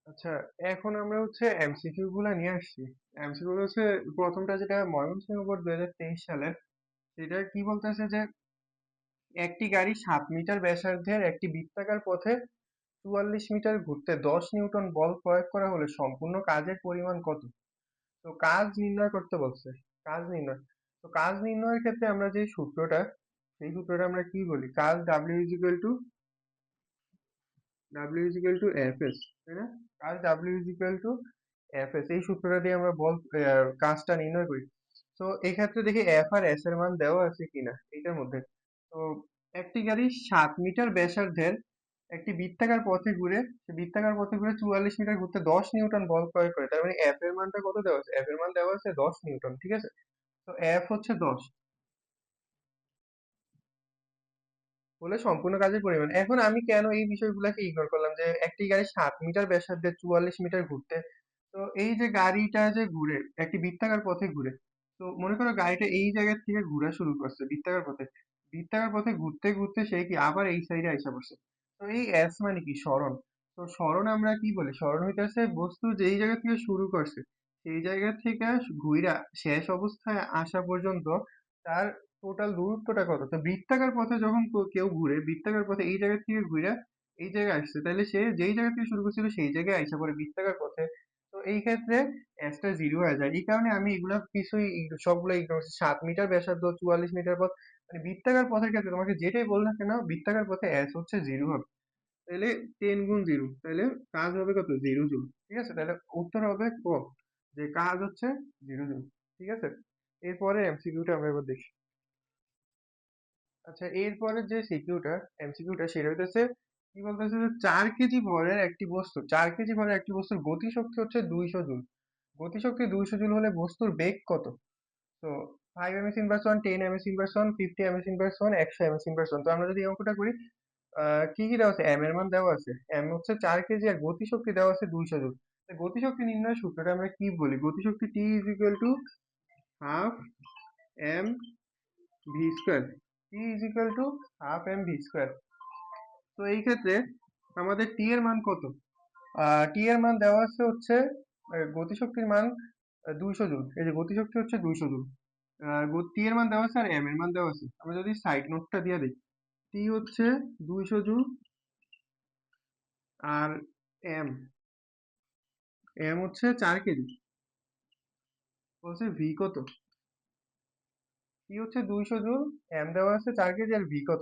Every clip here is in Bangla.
আচ্ছা, এখন আমরা হচ্ছে এমসিকিউ গুলা নিয়ে আসছি। এমসিকিউ গুলো হচ্ছে প্রথমটা যেটা ময়মনসিংহ বোর্ড 2023 সালের, সেটা কি বলতেছে যে একটি গাড়ি 7 মিটার ব্যাসার্ধের একটি বৃত্তাকার পথে 44 মিটার ঘুরতে 10 নিউটন বল প্রয়োগ করা হলে সম্পূর্ণ কাজের পরিমাণ কত? তো কাজ নির্ণয় করতে বলছে। কাজ নির্ণয়। তো কাজ নির্ণয়ের ক্ষেত্রে আমরা যে সূত্রটা, সেই সূত্রটা আমরা কি বলি? কাজ W এফ এস, তাই না? কাজ এফ এস, এই সূত্রটা দিয়ে আমরা কাজটা নির্ণয় করি। তো এই ক্ষেত্রে দেখি এফ আর এস এর মান দেওয়া আছে কিনা এইটার মধ্যে। তো একটি গাড়ি 7 মিটার ব্যাসার্ধের একটি বৃত্তাকার পথে ঘুরে, সে বৃত্তাকার পথে ঘুরে 44 মিটার ঘুরতে 10 নিউটন বল প্রয়োগ করে। তার মানে এফ এর মানটা কত দেওয়া আছে? এফ এর মান দেওয়া আছে 10 নিউটন, ঠিক আছে? তো এফ হচ্ছে 10 হলে সম্পূর্ণ কাজের পরিমাণ। এখন আমি কেন এই বিষয়গুলোকে ইগনোর করলাম যে একটি গাড়ি 7 মিটার ব্যাসার্ধে 44 মিটার ঘুরতে, তো এই যে গাড়িটা যে ঘুরে একটি বৃত্তাকার পথে ঘুরে, তো মনে করো গাড়িটা এই জায়গা থেকে ঘোরা শুরু করছে বৃত্তাকার পথে, বৃত্তাকার পথে ঘুরতে ঘুরতে সে কি আবার এই সাইডে আইসা পড়ছে। তো এই এস মানে কি? সরণ। তো সরণ আমরা কি বলি? সরণ হইতেছে বস্তু যেই জায়গা থেকে শুরু করছে সেই জায়গা থেকে ঘুইরা শেষ অবস্থায় আসা পর্যন্ত তার টোটাল দূরত্বটা কত। তো বৃত্তাকার পথে যখন কেউ ঘুরে বৃত্তাকার পথে এই জায়গা থেকে ঘুরে এই জায়গায় আসছে, তাহলে সে যেই জায়গা থেকে শুরু করছিল সেই জায়গায় আইসা পড়ে বৃত্তাকার পথে। তো এই ক্ষেত্রে এসটা জিরো হয়ে যায়। এই কারণে আমি এগুলা কিছুই সবগুলো ইগনোর করছি। 7 মিটার ব্যাসার্ধ, 44 মিটার পথ, মানে বৃত্তাকার পথের ক্ষেত্রে তোমাকে যেটাই বল না কেন, বৃত্তাকার পথে এস হচ্ছে জিরো হবে। তাহলে 10 গুণ 0, তাহলে কাজ হবে কত? 0 জুল। ঠিক আছে, তাহলে উত্তর হবে ক, যে কাজ হচ্ছে 0 জুল। ঠিক আছে, এরপরে এমসিকিউটা আমরা এবার দেখি। আচ্ছা, এরপরে যে সিকিউটা, এমসিকিউটা, সেটা হইতেছে কি বলতেছে যে 4 কেজি ভরের একটি বস্তু, 4 কেজি ভরের একটি বস্তুর গতিশক্তি হচ্ছে 200 জুল। গতিশক্তি 200 জুল হলে বস্তুর বেগ কত? তো 5 ms/1, 10 ms/1, 50 ms/1, 100 ms/1। তো আমরা যদি এই অঙ্কটা করি, কি কি দেওয়া আছে? এম এর মান দেওয়া আছে, এম হচ্ছে 4 কেজি আর গতিশক্তি দেওয়া আছে 200 জুল। গতিশক্তি নির্ণয়ের সূত্রটা আমরা কি বলি? গতিশক্তি T is equal to half M V square. T is equal to half M V square. তো এই ক্ষেত্রে আমাদের টি এর মান কত? টি এর মান দেওয়া আছে হচ্ছে গতিশক্তির মান 200 জুল। এই যে গতিশক্তি হচ্ছে 200 জুল, টি এর মান দেওয়া আছে আর এম এর মান দেওয়া আছে। আমরা যদি সাইড নোটটা দিয়ে দিই, টি হচ্ছে 200 জুল আর এম, এম হচ্ছে 4 কেজি। বলছে ভি কত? টি হচ্ছে 200 জুল, এম দেওয়া আছে 4 কেজি, আর ভি কত?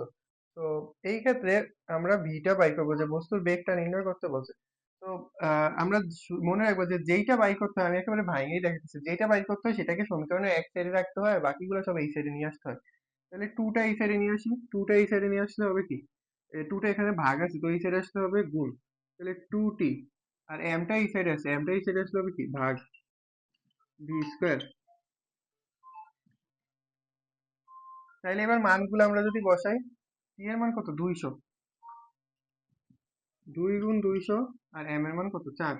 তো এই ক্ষেত্রে আমরা ভিটা বাই করবো, যে বস্তুর বেগটা নির্ণয় করতে বলছে। তো আমরা মনে রাখবো যে যেইটা বাই করতে হয়, আমি একেবারে ভাঙেই দেখাচ্ছি, যেটা বাই করতে হয় সেটাকে সমীকরণের এক সাইডে রাখতে হয়, বাকিগুলো সব এই সাইডে নিয়ে আসতে হয়। তাহলে টুটা এই সাইডে নিয়ে আসি, টুটা এই সাইডে নিয়ে আসলে হবে কি, টুটা এখানে ভাগ আছে তো এই সাইডে আসতে হবে গুণ। তাহলে 2t, আর এমটা এই সাইডে আছে, এমটা এই সাইডে আসলে হবে কি, ভাগ ভি স্কোয়ার। তাইলে এবার মানগুলো আমরা যদি বসাই, টি এর মান কত? 200, 2 গুণ 200, আর এম এর মান কত? 4।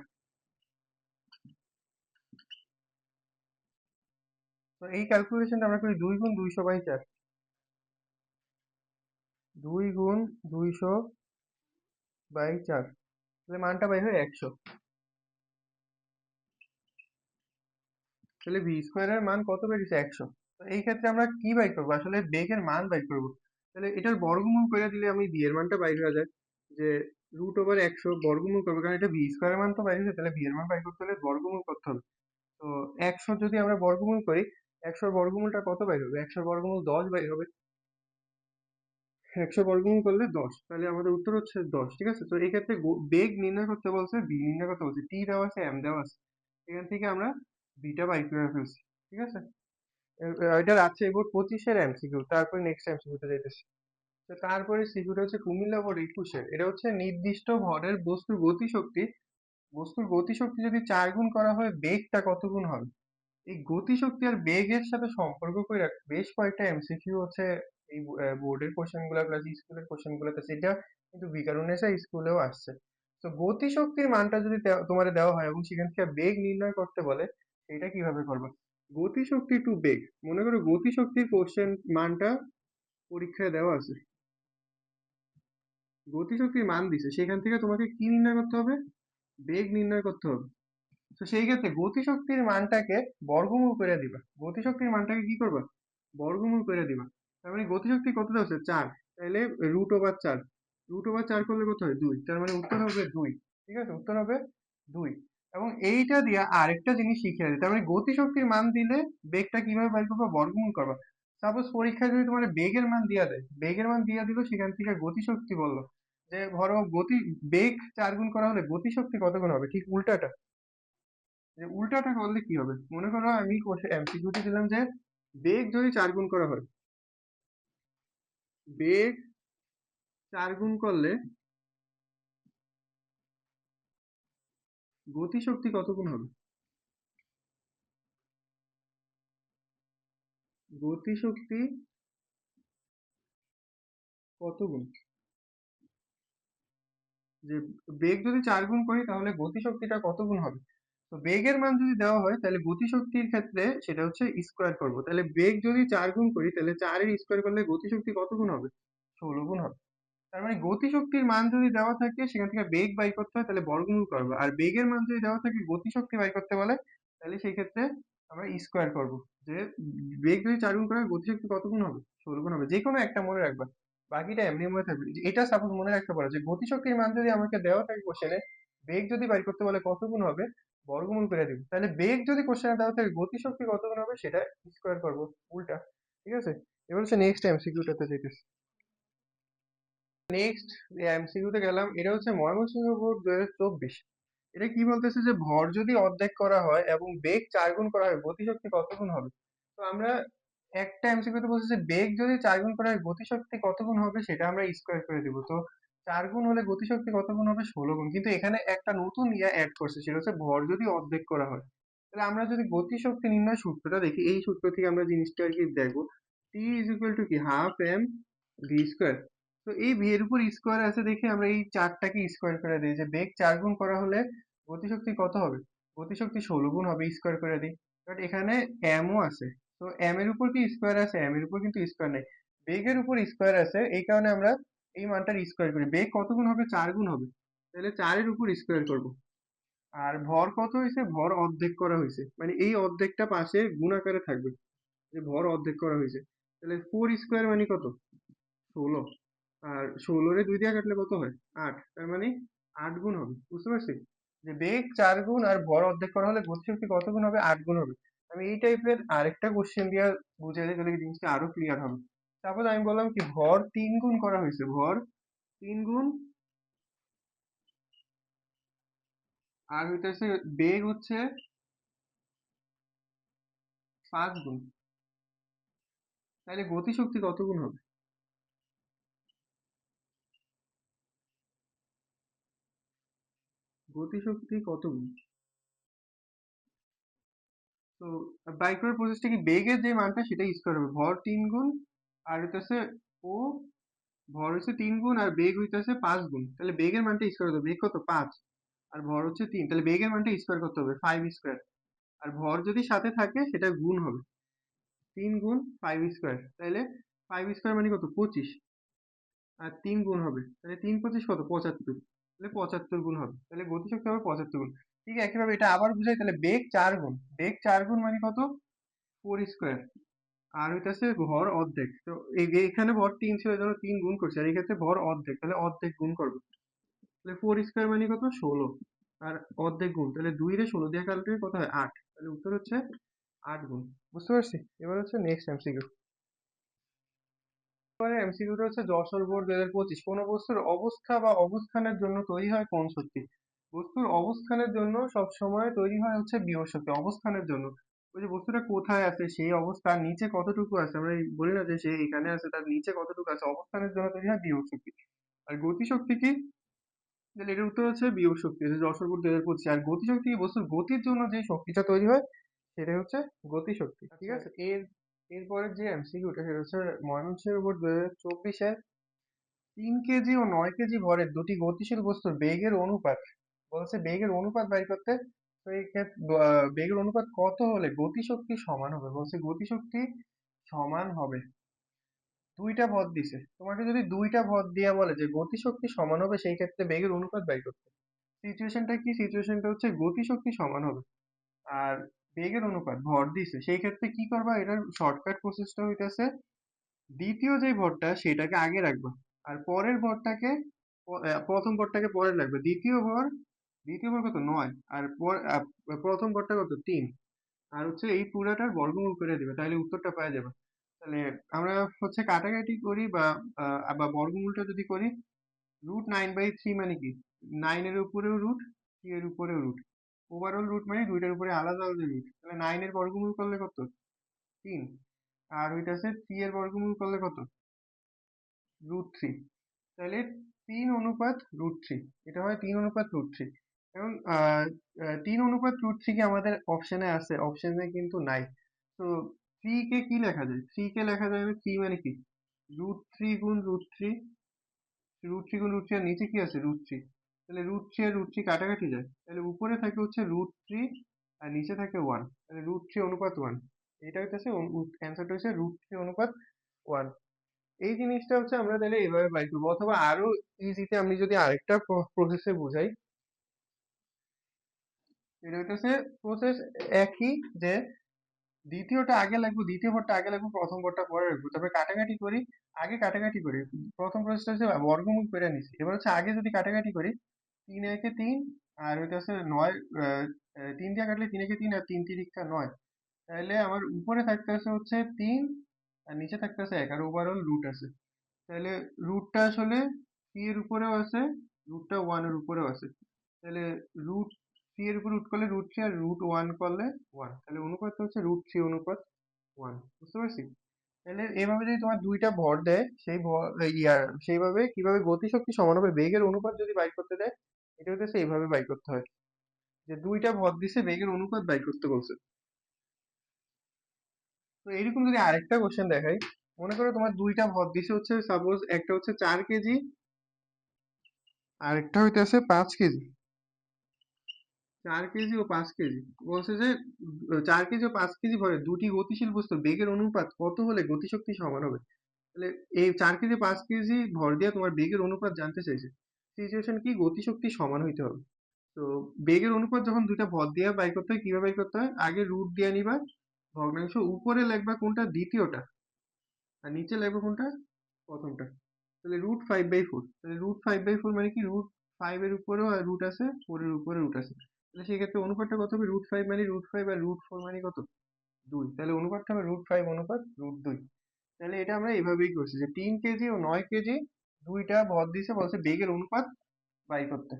তো এই ক্যালকুলেশনটা আমরা করি 2 গুণ 200/4। 2 গুণ 200/4, তাহলে মানটা পাই হয় 100। তাহলে ভি স্কোয়ারের মান কত বেরিয়েছে? 100। তো এই ক্ষেত্রে আমরা কি বাই করবো? আসলে বেগের মান বাই করবো। তাহলে এটার বর্গমূল করে দিলে আমি ভি এর মানটা বাইর হয়ে যায়, যে √100 বর্গমূল করবো, কারণ এটা ভি স্কোয়ারের মান তো বাইর হয়েছে, তাহলে ভি এর মান বাই করতে হলে বর্গমূল করতে হবে। তো 100 যদি আমরা বর্গমূল করি, 100 বর্গমূলটা কত বাইর হবে? 100 বর্গমূল 10 বাইর হবে। 100 বর্গমূল করলে 10, তাহলে আমাদের উত্তর হচ্ছে 10। ঠিক আছে, তো এই ক্ষেত্রে বেগ নির্ণয় করতে বলছে, বি নির্ণয় করতে বলছে, টি দেওয়া আছে, এম দেওয়া আছে, এখান থেকে আমরা বিটা বাই করে ফেলছি। ঠিক আছে, এটা রাজশাহী বোর্ড 25-এর এমসিকিউ। তারপরে নেক্সট এমসিকিউতে যাইতেছি। তো তারপরে সিকিউটা হচ্ছে কুমিল্লা বোর্ড 21-এর। এটা হচ্ছে নির্দিষ্ট ভরের বস্তুর গতিশক্তি যদি 4 গুণ করা হয় বেগটা কত গুণ হবে? এই গতিশক্তি আর বেগের সাথে সম্পর্ক করে বেশ কয়েকটা এমসিকিউ হচ্ছে এই বোর্ডের কোশ্চেন গুলা প্লাস স্কুলের কোশ্চেন গুলাতে, সেটা কিন্তু বিকারুননিসা স্কুলেও আসছে। তো গতিশক্তির মানটা যদি তোমার দেওয়া হয় এবং সেখান থেকে বেগ নির্ণয় করতে বলে, সেটা কিভাবে করবে? গতিশক্তি টু বেগ, মনে করো গতিশক্তির কোশ্চেন মানটা পরীক্ষায় দেওয়া আছে, গতিশক্তির মান দিছে, সেখান থেকে তোমাকে কি নির্ণয় করতে হবে? বেগ নির্ণয় করতে হবে। তো সেই ক্ষেত্রে গতিশক্তির মানটাকে বর্গমূল করে দিবা। গতিশক্তির মানটাকে কি করবা? বর্গমূল করে দিবা। তার মানে গতিশক্তি কত দেওয়া আছে? 4। তাইলে √4। √4 করলে কত হয়? 2। তার মানে উত্তর হবে 2। ঠিক আছে? উত্তর হবে 2। এবং এইটা দিয়ে আরেকটা জিনিস শিখিয়ে দিই। তার মানে গতিশক্তির মান দিলে বেগটা কিভাবে বের করবা? বর্গমূল করবা। সাপোজ পরীক্ষায় যদি তোমার বেগের মান দিয়া দেয়, বেগের মান দিয়া দিল, সেখান থেকে গতিশক্তি বললো যে ধরো বেগ 4 গুণ করা হলে গতিশক্তি কত গুণ হবে? ঠিক উল্টাটা। যে উল্টাটা করলে কি হবে? মনে করো আমি এমসিকিউতে দিলাম যে বেগ যদি 4 গুণ করা হয়, বেগ 4 গুণ করলে গতিশক্তি কত গুণ হবে? গতিশক্তি কত গুণ? যে বেগ যদি 4 গুণ করি তাহলে গতিশক্তিটা কত গুণ হবে? তো বেগের মান যদি দেওয়া হয় তাহলে গতিশক্তির ক্ষেত্রে সেটা হচ্ছে স্কোয়ার করব। তাহলে বেগ যদি 4 গুণ করি তাহলে 4 এর স্কোয়ার করলে গতিশক্তি কত গুণ হবে? 16 গুণ হবে। তার মানে গতিশক্তির মান যদি দেওয়া থাকে সেখান থেকে বেগ বাই করতে হয়, তাহলে বর্গমূল করবো। আর বেগের মান যদি দেওয়া থাকে গতিশক্তি বাই করতে বলে, তাহলে সেই ক্ষেত্রে আমরা স্কোয়ার করব। যে বেগ যদি 4 গুণ করা হয় গতিশক্তি কত গুণ হবে? 16 গুণ হবে। যে কোনো একটা মনে রাখবা, বাকিটা এমনি মনে থাকবে। এটা সাপোজ মনে রাখতে পারো যে গতিশক্তির মান যদি আমাকে দেওয়া থাকে কোশ্চেনে, বেগ যদি বাই করতে বলে কত গুণ হবে, বর্গমূল করে দিব। তাহলে বেগ যদি কোশ্চেনে দেওয়া থাকে গতিশক্তি কত গুণ হবে, সেটা স্কোয়ার করবো, উল্টা। ঠিক আছে? এবার হচ্ছে নেক্সট এমসিকিউটাতে যেতেছি। নেক্সট যে এমসিকিউ তে গেলাম, এটা হচ্ছে ময়মনসিংহ বোর্ড 2024। এটা কি বলতেছে যে ভর যদি অর্ধেক করা হয় এবং বেগ 4 গুণ করা হয় গতিশক্তি কত গুণ হবে? তো আমরা একটা এমসিকিউ তে বলছে যে বেগ যদি 4 গুণ করা হয় গতিশক্তি কত গুণ হবে সেটা আমরা স্কোয়ার করে দিব। তো 4 গুণ হলে গতিশক্তি কত গুণ হবে? 16 গুণ। কিন্তু এখানে একটা নতুন অ্যাড করছে, সেটা হচ্ছে ভর যদি অর্ধেক করা হয়। তাহলে আমরা যদি গতিশক্তি নির্ণয় সূত্রটা দেখি, এই সূত্র থেকে আমরা জিনিসটা আর কি দেখবো। টি ইজ ইকুয়াল টু কি, হাফ এম ভি স্কোয়ার। তো এই ভি এর উপর স্কোয়ার আছে দেখে আমরা এই চারটাকে স্কোয়ার করে দিই। যে বেগ 4 গুণ করা হলে গতিশক্তি কত হবে? গতিশক্তি 16 গুণ হবে, স্কোয়ার করে দিই। বাট এখানে এম ও আছে। তো এম এর উপর কি স্কোয়ার আছে? এম এর উপর কিন্তু স্কোয়ার নেই। বেগের উপর স্কোয়ার আছে, এই কারণে আমরা এই মানটার স্কোয়ার করি। বেগ কত গুণ হবে? 4 গুণ হবে। তাহলে 4 এর উপর স্কোয়ার করব। আর ভর কত হয়েছে? ভর অর্ধেক করা হয়েছে, মানে এই অর্ধেকটা পাশে গুণ আকারে থাকবে। যে ভর অর্ধেক করা হয়েছে, তাহলে 4 স্কোয়ার মানে কত? 16। আর 16 রে 2 দিয়ে কাটলে কত হয়? 8। তার মানে 8 গুণ হবে। বুঝতে পারছি? যে বেগ 4 গুণ আর ভর অর্ধেক করা হলে গতিশক্তি কত গুণ হবে? 8 গুণ হবে। আমি এই টাইপের আরেকটা কোশ্চেন দিয়ে বুঝিয়ে দিই, তাহলে জিনিসটা আরো ক্লিয়ার হবে। তারপর আমি বললাম কি ভর 3 গুণ করা হয়েছে, ভর 3 গুণ, আর হইতেছে বেগ হচ্ছে 5 গুণ। তাহলে গতিশক্তি কত গুণ হবে? গতিশক্তি কত গুণ? তো বাই করার প্রসেসটা কি, বেগের যে মানটা সেটা স্কোয়ার হবে। ভর 3 গুণ, আর হইতেছে ও, ভর হচ্ছে 3 গুণ আর বেগ হইতেছে 5 গুণ। তাহলে বেগের মানটা স্কোয়ার করতে হবে। বেগ কত? 5। আর ভর হচ্ছে 3, তাহলে বেগের মানটা স্কোয়ার করতে হবে, 5 স্কোয়ার। আর ভর যদি সাথে থাকে সেটা গুণ হবে। 3 গুণ 5 স্কোয়ার, তাহলে 5 স্কোয়ার মানে কত? 25। আর 3 গুণ হবে, তাহলে 3 25 কত? 75। তাহলে 75 গুণ হবে। তাহলে গতিশক্তি হবে 75 গুণ। ঠিক একইভাবে এটা আবার বুঝাই, তাহলে বেগ 4 গুণ, বেগ 4 গুণ মানে কত? 4 স্কোয়ার। আর হইতাছে ভর অর্ধেক। তো এখানে ভর 3 ছিল, এই জন্য 3 গুণ করছি। আর এই ক্ষেত্রে ভর অর্ধেক, তাহলে অর্ধেক গুণ করবো। তাহলে 4 স্কোয়ার মানে কত? 16। আর অর্ধেক গুণ, তাহলে 2 রে 16 দিয়ে কাটলে কত হয়? 8। তাহলে উত্তর হচ্ছে 8 গুণ। বুঝতে পারছি? এবার হচ্ছে নেক্সট এমসিকিউ। এবারে এমসিকিউটা হচ্ছে যশোর বোর্ড 2025। কোন বস্তুর অবস্থা বা অবস্থানের জন্য তৈরি হয় কোন শক্তি? বস্তুর অবস্থানের জন্য সব সময় তৈরি হয় হচ্ছে বিভব শক্তি। অবস্থানের জন্য ওই যে বস্তুটা কোথায় আছে, সেই অবস্থার নিচে কতটুকু আছে, আমরা এই বলি না যে সে এখানে আছে, তার নিচে কতটুকু আছে, অবস্থানের জন্য তৈরি হয় বিভব শক্তি। আর গতি শক্তি কি? তাহলে এটার উত্তর হচ্ছে বিভব শক্তি। এটা যশোর বোর্ড 2025। আর গতি শক্তি কি? বস্তুর গতির জন্য যে শক্তিটা তৈরি হয় সেটা হচ্ছে গতি শক্তি। ঠিক আছে? এরপরের যে এমসিকিউটা সেটা হচ্ছে ময়মনসিংহ বোর্ড 2024-এর 3 কেজি ও 9 কেজি ভরের দুটি গতিশীল বস্তুর বেগের অনুপাত। বলছে বেগের অনুপাত বের করতে। তো এই বেগের অনুপাত কত হলে গতিশক্তি সমান হবে? বলছে গতিশক্তি সমান হবে, দুইটা পদ দিছে তোমাকে, যদি দুইটা পদ দিয়া বলে যে গতিশক্তি সমান হবে সেই ক্ষেত্রে বেগের অনুপাত বের করতে, সিচুয়েশনটা কি, সিচুয়েশনটা হচ্ছে গতিশক্তি সমান হবে আর বেগের অনুপাত ভর দিছে, সেই ক্ষেত্রে কি করবা, এটার শর্টকাট প্রসেসটা হইতেছে দ্বিতীয় যে ভরটা সেটাকে আগে রাখবা আর পরের ভরটাকে প্রথম ভরটাকে পরে রাখবে। দ্বিতীয় ভর কত, 9, আর প্রথম ভরটা কত, 3, আর হচ্ছে এই পুরাটার বর্গমূল করে দিবে, তাহলে উত্তরটা পাওয়া যাবে। তাহলে আমরা হচ্ছে কাটাকাটি করি বা বর্গমূলটা যদি করি, √9/3 মানে কি, 9 এর উপরেও রুট, 3 এর উপরেও রুট, ওভারঅল রুট মানে দুইটার উপরে আলাদা আলাদা রুট, তাহলে 9 এর বর্গমূল করলে কত, 3, আর হইতাছে 3 এর বর্গমূল করলে কত, √3। তাহলে 3:√3, এটা হয় 3:√3। এখন 3:√3 কি আমাদের অপশনে আছে? অপশনে কিন্তু নাই। তো 3 কে কি লেখা যায়? 3 কে লেখা যাবে, 3 মানে কি, √3 গুণ √3, √3 গুণ √3, আর নিচে কি আছে, √3। তাহলে √3 আর √3 কাটাকাটি যায়, তাহলে উপরে থাকে হচ্ছে √3 আর নিচে থাকে 1, তাহলে √3:1। এটা হইতেছে অ্যান্সারটা হচ্ছে √3:1। এই জিনিসটা হচ্ছে আমরা তাহলে এভাবে বাই করবো, অথবা আরো ইজিতে আমি যদি আরেকটা প্রসেসে বুঝাই, এটা হইতেছে প্রসেস একই, যে দ্বিতীয়টা আগে লাগবে, দ্বিতীয় ভরটা আগে লাগবে, প্রথম ভরটা পরে রাখবো, তারপরে কাটাকাটি করি। আগে কাটাকাটি করি, প্রথম প্রসেসটা হচ্ছে বর্গমূল করে নিছি, এবার হচ্ছে আগে যদি কাটাকাটি করি, 3 একে 3, আর ওইটা হচ্ছে 9, 3 দিয়ে কাটলে 3 একে 3, আর 3 3 9, তাহলে আমার উপরে থাকতেছে হচ্ছে 3, আর নিচে থাকতেছে 1, আর ওভারঅল রুট আছে। তাহলে রুটটা আসলে 3 এর উপরেও আছে, রুটটা 1 এর উপরেও আছে, তাহলে রুট 3 এর উপর রুট করলে √3, আর √1 করলে 1, তাহলে অনুপাত হচ্ছে √3:1। বুঝতে পারছি? তাহলে এভাবে যদি তোমার দুইটা ভর দেয়, সেই ভর সেইভাবে কিভাবে গতিশক্তি সমান হবে বেগের অনুপাত যদি বাই করতে দেয়, এটা হচ্ছে এইভাবে বাই করতে হয়, যে দুইটা ভর দিছে, বেগের অনুপাত বাই করতে বলছে। তো এরকম যদি আরেকটা কোশ্চেন দেখাই, মনে করো তোমার দুইটা ভর দিছে হচ্ছে, সাপোজ একটা হচ্ছে 4 কেজি, আরেকটা হইতেছে 5 কেজি। 4 কেজি ও 5 কেজি, বলছে যে 4 কেজি ও 5 কেজি ভরে দুটি গতিশীল বস্তুর বেগের অনুপাত কত হলে গতিশক্তি সমান হবে। তাহলে এই 4 কেজি 5 কেজি ভর দিয়ে তোমার বেগের অনুপাত জানতে চাইছে, সিচুয়েশন কি, গতিশক্তি সমান হইতে হবে। তো বেগের অনুপাত যখন দুইটা ভর দিয়ে বাই করতে হয়, কিভাবে বাই করতে হয়, আগে রুট দিয়ে নিবা, ভগ্নাংশ উপরে লিখবা কোনটা, দ্বিতীয়টা, আর নিচে লিখবা কোনটা, প্রথমটা। তাহলে √5/4, তাহলে √5/4 মানে কি, √5 এর উপরেও রুট আছে, 4 এর উপরে রুট আছে, তাহলে সেই ক্ষেত্রে অনুপাতটা কত হবে, √5 মানে √5, আর √4 মানে কত, 2, তাহলে অনুপাতটা হবে √5:2। তাহলে এটা আমরা এভাবেই করছি, যে 3 কেজি ও 9 কেজি দুইটা ভর দিছে, বলছে বেগের অনুপাত বাই করতে।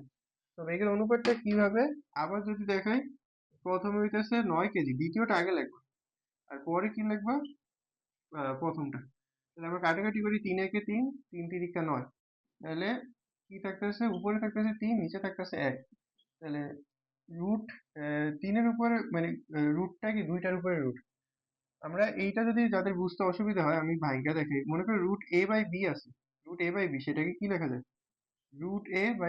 তো বেগের অনুপাতটা কিভাবে, আবার যদি দেখাই, প্রথমে হইতেছে 9 কেজি, দ্বিতীয়টা আগে লাগবে, আর পরে কি লাগবে, প্রথমটা। তাহলে আমরা কাটাকাটি করি, 3 একে 3, 3 3 9, তাহলে কি থাকতেছে, উপরে থাকতেছে 3, নিচে থাকতেছে 1, তাহলে রুট 3 এর উপরে মানে রুটটা কি, দুইটার উপরে রুট। আমরা এইটা যদি যাদের বুঝতে অসুবিধা হয়, আমি ভাইঙ্গা দেখাই, মনে করি √a/b আছে, √a/b সেটাকে কি লেখা যায়, √a/√b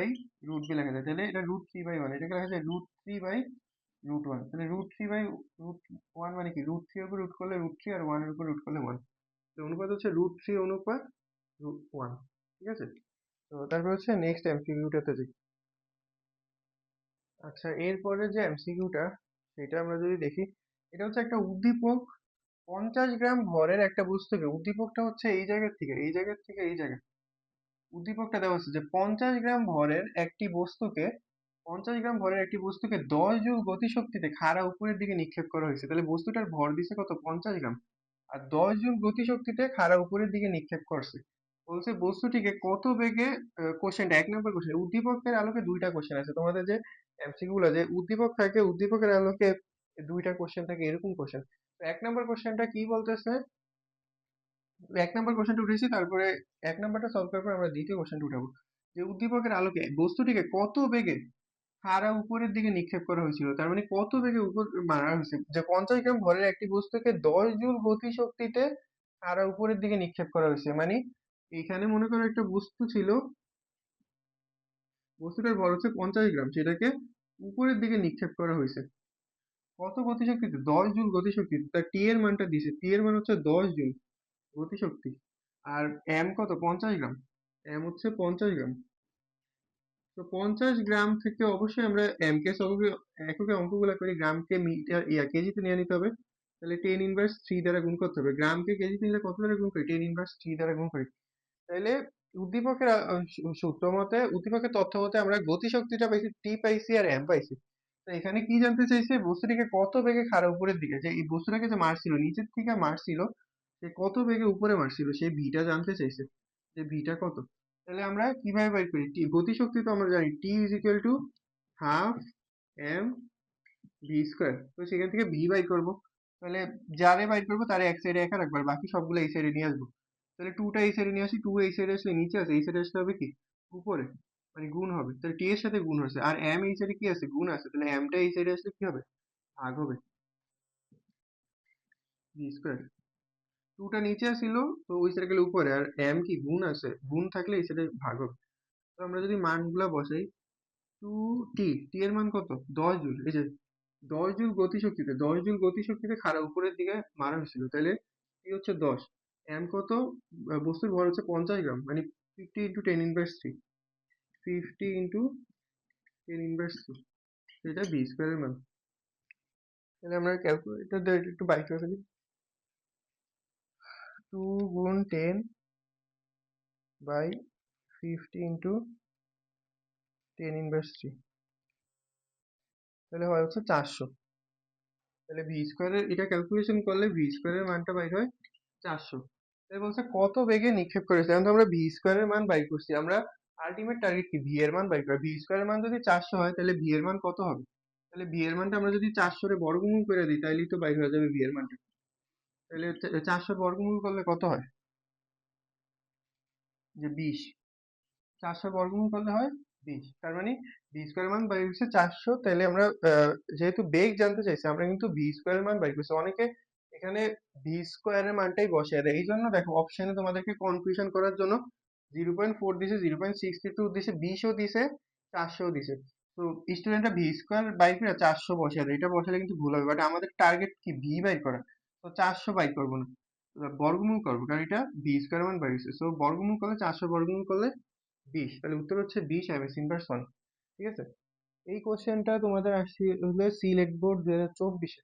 লেখা যায়, তাহলে এটা √3/1, এটাকে লেখা যায় √3/√1, তাহলে √3/√1 মানে কি, √3 এর উপর রুট করলে √3, আর 1 এর উপর রুট করলে 1, তো অনুপাত হচ্ছে √3:1। ঠিক আছে? তো তারপর হচ্ছে নেক্সট এমসিকিউটাতে যাই। আচ্ছা, এরপরে যে এমসিকিউটা, সেটা আমরা যদি দেখি, এটা হচ্ছে একটা উদ্দীপক, 50 গ্রাম ভরের একটা বস্তুকে, উদ্দীপকটা হচ্ছে এই জায়গার থেকে এই জায়গার থেকে এই জায়গা, উদ্দীপকটা দেওয়া হচ্ছে যে 50 গ্রাম ভরের একটি বস্তুকে 10 জুল গতিশক্তিতে খাড়া উপরের দিকে নিক্ষেপ করা হয়েছে। তাহলে বস্তুটার ভর দিছে কত, 50 গ্রাম, আর 10 জুল গতিশক্তিতে খাড়া উপরের দিকে নিক্ষেপ করছে। বলছে বস্তুটিকে কত বেগে, কোশ্চেনটা 1 নম্বর কোশ্চেন, উদ্দীপকের আলোকে দুইটা কোশ্চেন আছে তোমাদের যে এমসিকিউ গুলো, যে উদ্দীপক থাকে, উদ্দীপকের আলোকে দুইটা কোশ্চেন থাকে, এরকম কোশ্চেন। তো 1 নম্বর কোশ্চেনটা কি বলতেছে, 1 নম্বর কোশ্চেনটা উঠেছি, তারপরে 1 নম্বরটা সলভ করার পর আমরা দ্বিতীয় কোশ্চেনটা উঠাবো, যে উদ্দীপকের আলোকে বস্তুটিকে কত বেগে খাড়া উপরের দিকে নিক্ষেপ করা হয়েছিল, তার মানে কত বেগে উপর মারা হয়েছে, যে 50 গ্রাম ভরের একটি বস্তুকে 10 জুল গতিশক্তিতে খাড়া উপরের দিকে নিক্ষেপ করা হয়েছে, মানে এইখানে মনে করো একটা বস্তু ছিল, বস্তুটার ভর হচ্ছে 50 গ্রাম, সেটাকে উপরের দিকে নিক্ষেপ করা হয়েছে কত গতিশক্তিতে, 10 জুল গতিশক্তিতে, তার টি এর মানটা দিছে, টি এর মান হচ্ছে 10 জুল গতিশক্তি, আর এম কত, 50 গ্রাম, এম হচ্ছে 50 গ্রাম। তো 50 গ্রাম থেকে অবশ্যই আমরা এমকে এককে অঙ্কগুলো করি, গ্রামকে মিটার কেজিতে নিয়ে নিতে হবে। তাহলে 10 ইনভার্স 3 দ্বারা গুণ করতে হবে। গ্রামকে কেজিতে নিলে কত দ্বারা গুণ করি? 10 ইনভার্স 3 দ্বারা গুণ করি। তাইলে উদ্দীপকের সূত্র মতে, উদ্দীপকের তথ্য মতে আমরা গতিশক্তিটা পাইছি, টি পাইছি আর এম পাইছি। তো এখানে কি জানতে চাইছে? বস্তুটিকে কত বেগে খাড়া উপরের দিকে, যে এই বস্তুটাকে যে মারছিল নিচের থেকে মারছিল, সে কত বেগে উপরে মারছিল সেই ভিটা জানতে চাইছে, যে ভিটা কত। তাহলে আমরা কিভাবে বের করি? গতিশক্তি তো আমরা জানি T is equal to half M V square. তো সেখান থেকে ভি বাই করবো। তাহলে যারে বাই করবো তারে এক সাইডে একা রাখবো, আর বাকি সবগুলো এই সাইডে নিয়ে আসবো। তাহলে টুটা এই সাইডে নিয়ে আসি, টু এই সাইডে আসলে নিচে আছে, এই সাইডে আসলে হবে কি উপরে, মানে গুণ হবে। তাহলে টি এর সাথে গুণ হচ্ছে, আর এম এই সাইডে কি আছে? গুণ আছে। তাহলে এমটা এই সাইডে আসলে কি হবে? ভাগ হবে, ভি স্কোয়ার। টুটা নিচে আসিল, তো ওই সাইডে গেলে উপরে, আর এম কি গুণ আছে, গুণ থাকলে এই সাইডে ভাগ হবে। তো আমরা যদি মানগুলা বসাই, টু টি, টি এর মান কত? 10 জুল। এই যে 10 জুল গতিশক্তিতে খাড়া উপরের দিকে মারা হয়েছিল, তাহলে টি হচ্ছে 10, এম কত? বস্তুর ভর হচ্ছে 50 গ্রাম, মানে 50 × 10 ইনভার্স 3, 50 × 10 ইনভার্স 3, এটা বি স্কোয়ারের মান। তাহলে আমরা ক্যালকুলেটর দিয়ে একটু বাই করে ফেলি। 2 × 10 / 50 × 10 ইনভার্স 3, তাহলে হয় হচ্ছে 400। তাহলে ভি স্কোয়ারের এটা ক্যালকুলেশন করলে ভি স্কোয়ারের মানটা বাইর হয় 400। তাই বলছে কত বেগে নিক্ষেপ করেছে। এখন তো আমরা ভি স্কোয়ারের মান বাইর করছি, আমরা আলটিমেট টার্গেট কি? ভি এর মান বাইর করা। ভি স্কোয়ারের মান যদি 400 হয়, তাহলে ভি এর মান কত হবে? তাহলে ভি এর মানটা আমরা যদি 400 রে বর্গমূল করে দিই, তাহলেই তো বাইর হয়ে যাবে ভি এর মানটা। তাহলে 400 বর্গমূল করলে কত হয়? যে 20। 400 বর্গমূল করলে হয় 20। তার মানে ভি স্কোয়ার মান বাইর হচ্ছে 400। তাহলে আমরা যেহেতু বেগ জানতে চাইছি, আমরা কিন্তু ভি স্কোয়ার মান বাইর করছি। অনেকে এখানে ভি স্কোয়ারের মানটাই বসিয়ে দেয়। এই জন্য দেখো অপশনে তোমাদেরকে কনফিউশন করার জন্য 0.4 দিছে, 0.62 দিছে, 20ও দিছে, 400ও দিছে। তো স্টুডেন্টরা ভি স্কোয়ার বাইর করে 400 বসিয়ে দেয়, এটা বসালে কিন্তু ভুল হবে। বাট আমাদের টার্গেট কি? ভি বাইর করা। তো 400 বাইর করবো না, বর্গমূল করবো, কারণ এটা ভি স্কোয়ার মান বাইর হচ্ছে। সো বর্গমূল করলে, 400 বর্গমূল করলে 20। তাহলে উত্তর হচ্ছে 20 এমএস ইনভার্স 1। ঠিক আছে। এই কোশ্চেনটা তোমাদের আসছে হলো সিলেট বোর্ড 2024-এ।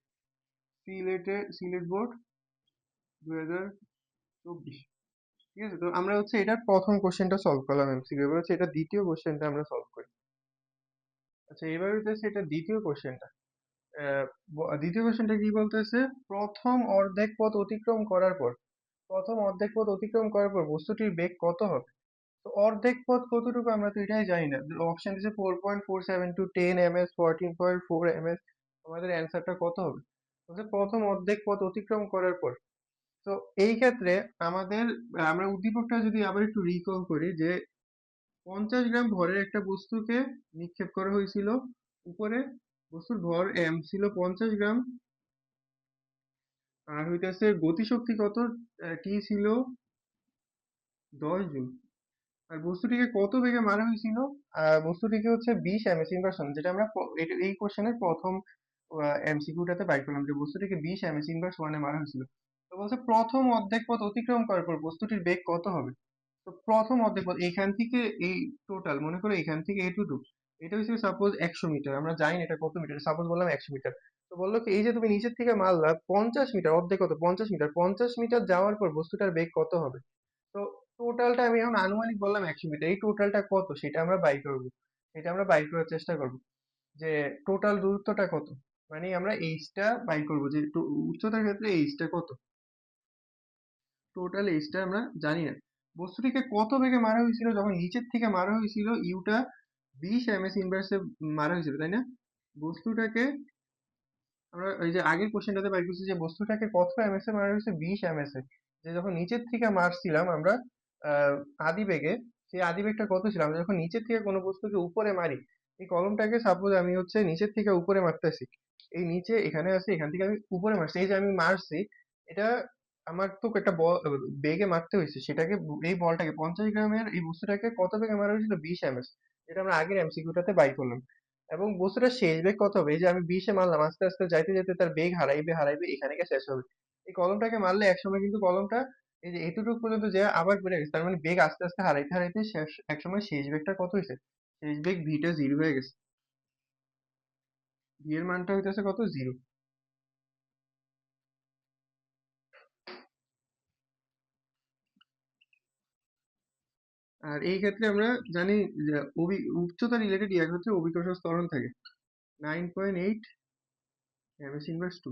সিলেট বোর্ড 2024। ঠিক আছে। তো আমরা হচ্ছে এটার প্রথম কোশ্চেনটা সলভ করলাম এমসিকিউ। এবার হচ্ছে এটা দ্বিতীয় কোশ্চেনটা আমরা সলভ করি। আচ্ছা, এবার হচ্ছে এটা দ্বিতীয় কোশ্চেনটা। দ্বিতীয় কোশ্চেনটা কি বলতেছে? প্রথম অর্ধেক পথ অতিক্রম করার পর, প্রথম অর্ধেক পথ অতিক্রম করার পর বস্তুটির বেগ কত হবে? তো অর্ধেক পথ কতটুকু আমরা তো এটাই জানি না। অপশন দিচ্ছে 4.472, 10 ms, 14.4 ms। আমাদের অ্যান্সারটা কত হবে? বলছে প্রথম অর্ধেক পথ অতিক্রম করার পর। তো এই ক্ষেত্রে আমাদের আমরা উদ্দীপকটা যদি আবার একটু রিকল করি, যে 50 গ্রাম ভরের একটা বস্তুকে নিক্ষেপ করা হয়েছিল উপরে। বস্তুর ভর এম ছিল 50 গ্রাম, আর হইতেছে গতিশক্তি কত? টি ছিল 10 জুল। আর বস্তুটিকে কত বেগে মারা হয়েছিল? বস্তুটিকে হচ্ছে 20 এমএস ইনভার্সন, যেটা আমরা এই কোশ্চেনের প্রথম এমসিকিউটাতে বাইর করলাম, যে বস্তুটিকে 20 এমএস ইনভার্স 1 এ মারা হয়েছিল। তো বলছে প্রথম অর্ধেক পথ অতিক্রম করার পর বস্তুটির বেগ কত হবে? তো প্রথম অর্ধেক পথ এখান থেকে এই টোটাল মনে করো, এখান থেকে এটুকু, এটা হচ্ছে সাপোজ 100 মিটার। আমরা জানি না এটা কত মিটার, সাপোজ বললাম 100 মিটার। তো বললো কি, এই যে তুমি নিচের থেকে মারলা 50 মিটার, অর্ধেক কত? 50 মিটার। 50 মিটার যাওয়ার পর বস্তুটার বেগ কত হবে? তো টোটালটা আমি এখন আনুমানিক বললাম 100 মিটার, এই টোটালটা কত সেটা আমরা বাই করবো। সেটা আমরা বাই করার চেষ্টা করব, যে টোটাল দূরত্বটা কত। মানে আমরা এইচটা বাই করবো, যে উচ্চতার ক্ষেত্রে এইচটা কত। টোটাল এইচটা আমরা জানি না। বস্তুটিকে কত বেগে মারা হয়েছিল? যখন নিচের থেকে মারা হয়েছিল, ইউটা 20 এমএস ইনভার্সে মারা হয়েছিল, তাই না? বস্তুটাকে আমরা ওই যে আগের কোশ্চেনটাতে বাই করছি, যে বস্তুটাকে কত এমএস এ মারা হয়েছে? 20 এমএস এ। যে যখন নিচের থেকে মারছিলাম আমরা আহ আদি বেগে, সেই আদি বেগটা কত ছিল? আমরা যখন নিচের থেকে কোনো বস্তুকে উপরে মারি, এই কলমটাকে সাপোজ আমি হচ্ছে নিচের থেকে উপরে মারতেছি, এই নিচে এখানে আছে, এখান থেকে আমি উপরে মারছি, এই যে আমি মারছি, এটা আমার তো একটা বল বেগে মারতে হয়েছে। সেটাকে এই বলটাকে 50 গ্রামের এই বস্তুটাকে কত বেগে মারা হয়েছিল? 20 এমএস। যেটা আমরা আগের এমসিকিউটাতে বাই করলাম। এবং বস্তুটার শেষ বেগ কত হবে? এই যে আমি 20-এ মারলাম, আস্তে আস্তে যাইতে যাইতে তার বেগ হারাইবে হারাইবে, এখানে গিয়ে শেষ হবে। এই কলমটাকে মারলে একসময় কিন্তু কলমটা এই যে এতটুকু পর্যন্ত যে আবার বেড়ে গেছে, তার মানে বেগ আস্তে আস্তে হারাইতে হারাইতে শেষ একসময় শেষ বেগটা কত হয়েছে? শেষ বেগ ভিটা জিরো হয়ে গেছে, ভি এর মানটা হইতেছে কত, জিরো। আর এই ক্ষেত্রে আমরা জানি যে উচ্চতা রিলেটেড এক হচ্ছে অভিকর্ষজ ত্বরণ থাকে 9.8 এমএস ইনভার্স টু।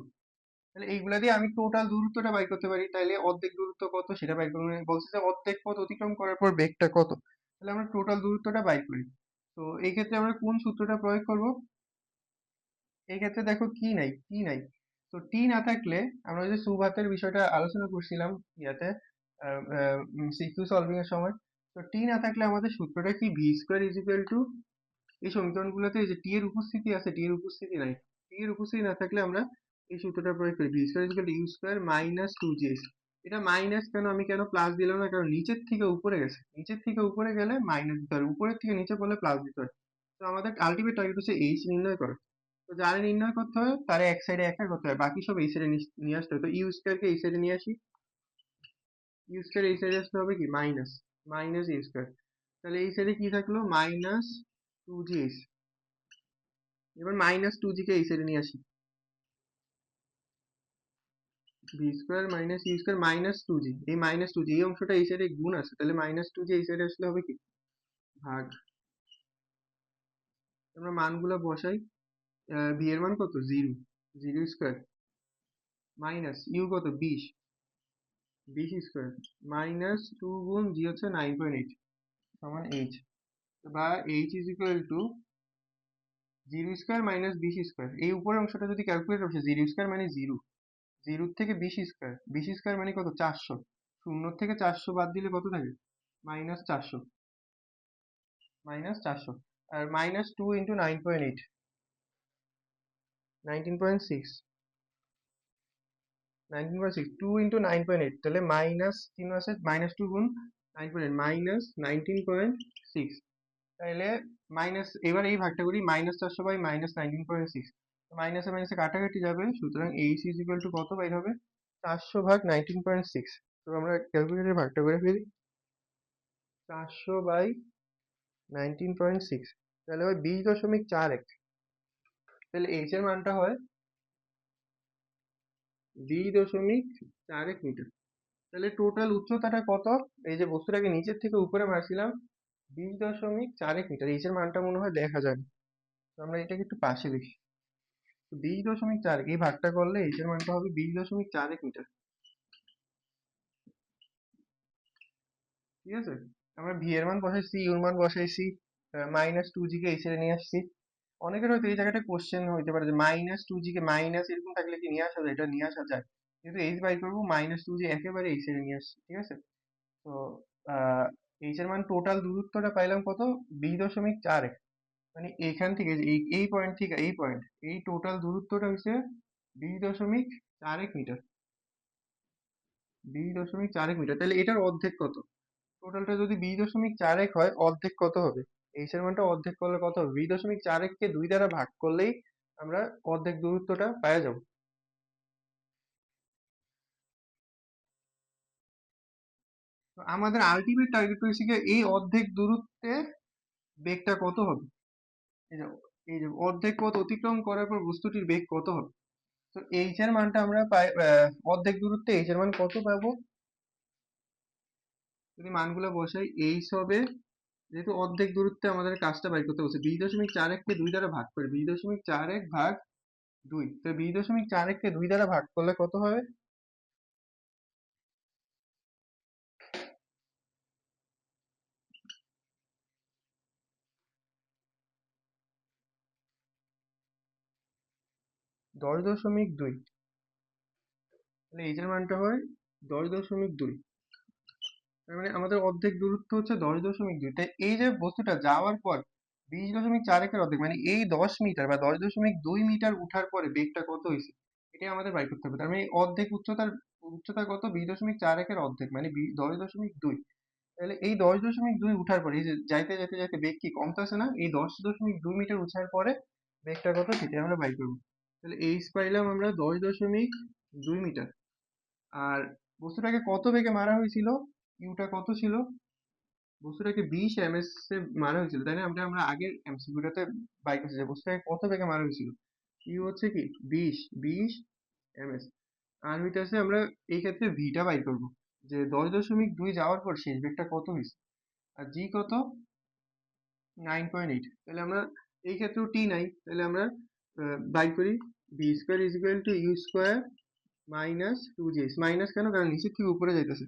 তাহলে এইগুলা দিয়ে আমি টোটাল দূরত্বটা বাই করতে পারি, তাইলে অর্ধেক দূরত্ব কত সেটা বাই করবো, বলছে যে অর্ধেক পথ অতিক্রম করার পর বেগটা কত, তাহলে আমরা টোটাল দূরত্বটা বাই করি। তো এই ক্ষেত্রে আমরা কোন সূত্রটা প্রয়োগ করব, এই ক্ষেত্রে দেখো কি নাই, তো টি না থাকলে আমরা ওই যে সুবাতের বিষয়টা আলোচনা করছিলাম ইয়াতে সিকিউ সলভিং এর সময়, তো টি না থাকলে আমাদের সূত্রটা কি, V square is equal two, এই সমীকরণগুলোতে এই যে টি এর উপস্থিতি আছে, টি এর উপস্থিতি নাই, টি এর উপস্থিতি না থাকলে আমরা এই সূত্রটা প্রয়োগ করি, V square is equal to U square minus two G S. এটা মাইনাস কেন, আমি কেন প্লাস দিলাম না, কারণ নিচের থেকে উপরে গেছে, নিচের থেকে উপরে গেলে মাইনাস দিতে হয়, উপরের থেকে নিচে পড়লে প্লাস দিতে হয়। তো আমাদের আলটিমেট টার্গেট হচ্ছে এইচ নির্ণয় করা। তো যারা নির্ণয় করতে হয় তারা এক সাইডে একা করতে হয়, বাকি সব এই সাইডে নিয়ে আসতে হয়। তো ইউ স্কোয়ারকে এই সাইডে নিয়ে আসি, ইউ স্কোয়ার এই সাইডে আসতে হবে কি, মাইনাস মাইনাস ইউ স্কোয়ার, তাহলে এই সাইডে কি থাকলো, মাইনাস টু জি এইচ। এবার মাইনাস টু জি কে এই সাইডে নিয়ে আসি, V square minus U square minus two G, এই মাইনাস টু জি এই অংশটা এই সাইডে গুণ আছে, তাহলে মাইনাস টু জি এই সাইডে আসলে হবে কি, ভাগ। আমরা মানগুলো বসাই, ভি এর মান কত, zero, zero square minus U কত, বিশ, বিশ স্কোয়ার মাইনাস টু গুণ জি হচ্ছে 9.8 সমান এইচ, বা H is equal two zero square minus বিশ স্কোয়ার, এই উপরের অংশটা যদি ক্যালকুলেট করছে, জিরো স্কোয়ার মানে জিরো, জিরোর থেকে বিশ স্কোয়ার, বিশ স্কোয়ার মানে কত, 400, শূন্য থেকে 400 বাদ দিলে কত থাকে, মাইনাস 400, মাইনাস 400, আর minus two into 9.8, 19.6, 19.6, two into 9.8, তাহলে মাইনাস চিহ্ন আছে, মাইনাস টু গুণ 9.8 মাইনাস 19.6, তাহলে মাইনাস, এবার এই ভাগটা করি, মাইনাস 400 বাই মাইনাস 19.6, মাইনাসে মাইনাসে কাটাকাটি যাবে, সুতরাং এইচ ইজ ইকুয়াল টু কত বাইর হবে, 400 ভাগ 19.6। তো আমরা ক্যালকুলেটরে ভাগটা করে ফেলি, 400 বাই 19.6, তাহলে হয় 20.41, তাহলে এইচ এর মানটা হয় 20.41 মিটার। তাহলে টোটাল উচ্চতাটা কত, এই যে বস্তুটাকে নিচের থেকে উপরে মারছিলাম, 20.41 মিটার, এইচ এর মানটা মনে হয় দেখা যায় না। তো আমরা এটাকে একটু পাশে লিখি, 20.4, এই ভাগটা করলে এইচ এর মানটা হবে 20.41 মিটার। ঠিক আছে, আমরা ভি এর মান বসাইছি, ইউর মান বসাইছি, মাইনাস টু জি কে এই সাইডে নিয়ে আসছি। অনেকের হয়তো এই জায়গাটা কোশ্চেন হইতে পারে যে মাইনাস টু জি কে মাইনাস এরকম থাকলে কি নিয়ে আসা যায়, এটা নিয়ে আসা যায়, কিন্তু এইচ বাই করবো, মাইনাস টু জি একেবারে এই সাইডে নিয়ে আসছি, ঠিক আছে। তো এইচ এর মান টোটাল দূরত্বটা পাইলাম কত, 20.41, মানে এখান থেকে এই পয়েন্ট থেকে এই পয়েন্ট, এই টোটাল দূরত্বটা হচ্ছে 20.41 মিটার, 20.41 মিটার, তাহলে এটার অর্ধেক কত, টোটালটা যদি 20.41 হয়, অর্ধেক কত হবে, এইচ এর মানটা অর্ধেক করলে কত হবে, 20.41 কে 2 দ্বারা ভাগ করলেই আমরা অর্ধেক দূরত্বটা পেয়ে যাব। তো আমাদের আলটিমেট টার্গেট হচ্ছে গিয়ে এই অর্ধেক দূরত্বে বেগটা কত হবে, এই যে, এই যে অর্ধেক পথ অতিক্রম করার পর বস্তুটির বেগ কত হবে। তো এইচ এর মানটা আমরা পাই, অর্ধেক দূরত্বে এইচ এর মান কত পাবো, যদি মানগুলো বসাই, এইচ হবে, যেহেতু অর্ধেক দূরত্বে আমাদের কাজটা বাইর করতে বলছে, 20.41 কে 2 দ্বারা ভাগ করে, 20.41 ভাগ 2, তো 20.41 কে 2 দ্বারা ভাগ করলে কত হবে, 10.2, তাহলে এইচ এর মানটা হয় 10.2, তার মানে আমাদের অর্ধেক দূরত্ব হচ্ছে 10.2, তাই এই যে বস্তুটা যাওয়ার পর 20.41 অর্ধেক, মানে এই 10 মিটার বা 10.2 মিটার উঠার পরে বেগটা কত হয়েছে, এটাই আমাদের বাইর করতে হবে। তার মানে এই অর্ধেক উচ্চতা কত, 20.41 অর্ধেক মানে 10.2, তাহলে এই 10.2 উঠার পরে এই যে যাইতে যাইতে যাইতে বেগ কি কমতেছে না, এই 10.2 মিটার উঠার পরে বেগটা কত সেটা আমরা বাইর করবো। তাহলে এইচ পাইলাম আমরা 10.2 মিটার, আর বস্তুটাকে কত বেগে মারা হয়েছিল, ইউটা কত ছিল, বস্তুটাকে 20 ms এ মারা হয়েছিল, তাই না? আমরা আমরা আগের এমসিকিউটাতে বাই করছি যে বস্তুটাকে কত বেগে মারা হয়েছিল। ইউ হচ্ছে কি 20 ms, আর হইতেছে আমরা এই ক্ষেত্রে ভিটা বাই করব, যে 10.2 যাওয়ার পর শেষ বেগটা কত হয়েছে, আর জি কত 9.8। তাহলে আমরা এই ক্ষেত্রেও টি নাই, তাহলে আমরা বাই করি V square is equal to U square minus 2জি। মাইনাস কেন, কারণ নিচের থেকে উপরে যাইতেছে।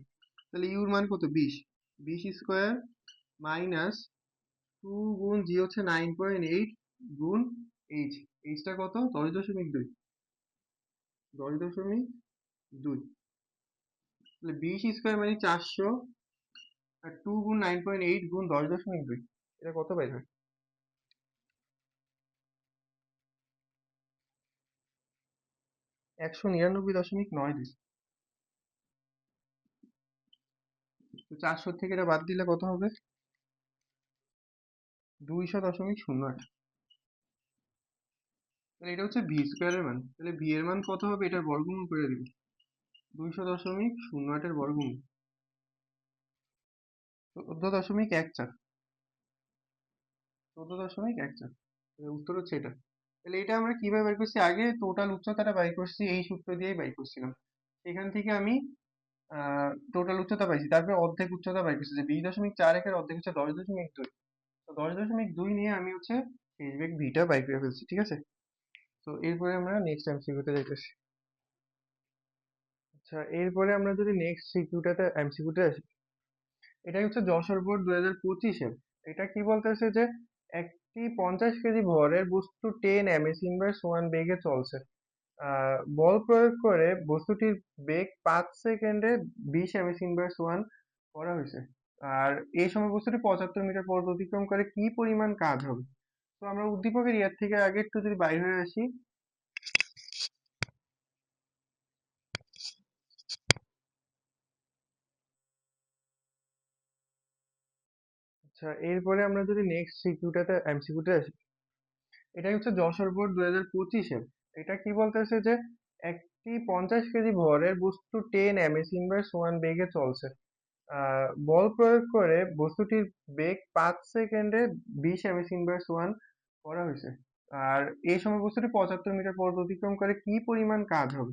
তাহলে ইউর মান কত 20 স্কোয়ার মাইনাস 2 গুণ জি হচ্ছে 9.8 গুণ এইচ, এইচটা কত 10.2, 10.2। তাহলে 20 স্কোয়ার মানে 400, আর 2 গুণ 9.8 গুণ 10.2, এটা কত পাই হয়? 199.9 দিচ্ছে। তো 400 থেকে এটা বাদ দিলে কত হবে? 200.08। তাহলে এটা হচ্ছে ভি স্কোয়ারের মান। তাহলে ভি এর মান কত হবে, এটার বর্গমূল করে দিব। 200.08 এর বর্গমূল 14.14। 14.14। উত্তর হচ্ছে এটা। তাহলে এটা আমরা কিভাবে বের করছি, আগে টোটাল উচ্চতাটা বাই করছি এই সূত্র দিয়েই বাই করছিলাম। এখান থেকে আমি টোটাল উচ্চতা পাইছি, তারপরে অর্ধেক উচ্চতা বাই করছি, যে 20.41 এর অর্ধেক হচ্ছে 10.2। তো 10.2 নিয়ে আমি হচ্ছে শেষ বেগ ভিটা বাই করে ফেলছি, ঠিক আছে? তো এরপরে আমরা নেক্সট এমসিকিউতে যাইতেছি। আচ্ছা, এরপরে আমরা যদি নেক্সট এমসিকিউতে আসি, এটা হচ্ছে যশোর বোর্ড 2025-এর। এটা কি বলতেছে যে একটি 50 কেজি ভরের বস্তু 10 ms/1 বেগে চলছে। বল প্রয়োগ করে বস্তুটির বেগ 5 সেকেন্ডে 20 ms/1 করা হয়েছে। আর এই সময় বস্তুটি 75 মিটার পথ অতিক্রম করে কি পরিমাণ কাজ হবে? তো আমরা উদ্দীপকের ইয়ার থেকে আগে একটু যদি বাইরে হয়ে আসি। আচ্ছা, এরপরে আমরা যদি নেক্সট এমসিকিউতে আসি, এটা হচ্ছে যশোর বোর্ড 2025-এর। এটা কি বলতেছে যে একটি 50 কেজি ভরের বস্তু 10 ms/1 বেগে চলছে। বল প্রয়োগ করে বস্তুটির বেগ 5 সেকেন্ডে 20 ms/1 করা হয়েছে। আর এই সময় বস্তুটি 75 মিটার পথ অতিক্রম করে কি পরিমাণ কাজ হবে?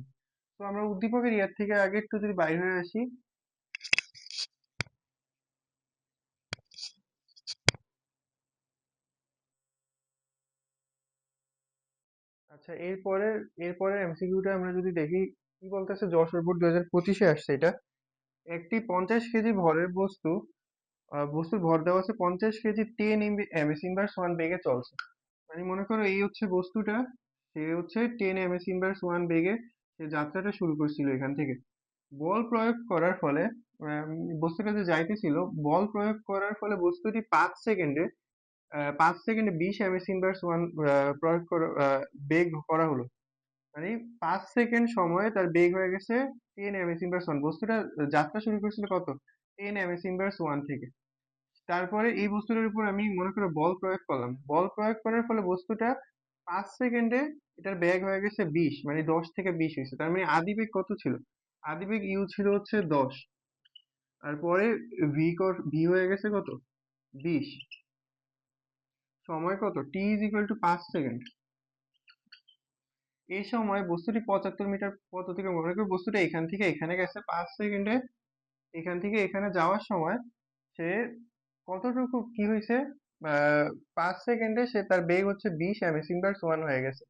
তো আমরা উদ্দীপকের ইয়ার থেকে আগে একটু যদি বাইরে হয়ে আসি। আচ্ছা, এরপরে এমসিকিউটা আমরা যদি দেখি, কি বলতেছে, যশোর বোর্ড 2025-এ আসছে এটা। একটি 50 কেজি ভরের বস্তুর ভর দেওয়া আছে 50 কেজি, 10 ms/1 বেগে চলছে। মানে মনে করো এই হচ্ছে বস্তুটা, সে হচ্ছে 10 ms/1 বেগে সে যাত্রাটা শুরু করছিল এখান থেকে। বল প্রয়োগ করার ফলে বস্তুটা যে যাইতেছিল, বল প্রয়োগ করার ফলে বস্তুটি 5 সেকেন্ডে 20 ms/1 প্রয়োগ করা বেগ করা হলো। মানে 5 সেকেন্ড সময়ে তার বেগ হয়ে গেছে 10 ms/1। বস্তুটা যাত্রা শুরু করছিল কত, 10 ms/1 থেকে। তারপরে এই বস্তুটার উপর আমি মনে করো বল প্রয়োগ করলাম, বল প্রয়োগ করার ফলে বস্তুটা 5 সেকেন্ডে এটার বেগ হয়ে গেছে 20, মানে 10 থেকে 20 হয়েছে। তার মানে আদিবেগ কত ছিল, আদিবেগ ইউ ছিল হচ্ছে 10। আর পরে ভি হয়ে গেছে কত 20। সময় কত, টি ইজ ইকুয়াল টু 5 সেকেন্ড। এই সময় বস্তুটি 75 মিটার পথ অতিক্রম করে। মনে করি বস্তুটা এখান থেকে এখানে গেছে 5 সেকেন্ডে, এখান থেকে এখানে যাওয়ার সময় সে কতটুকু কি হয়েছে, আহ 5 সেকেন্ডে সে তার বেগ হচ্ছে 20 ms/1 হয়ে গেছে।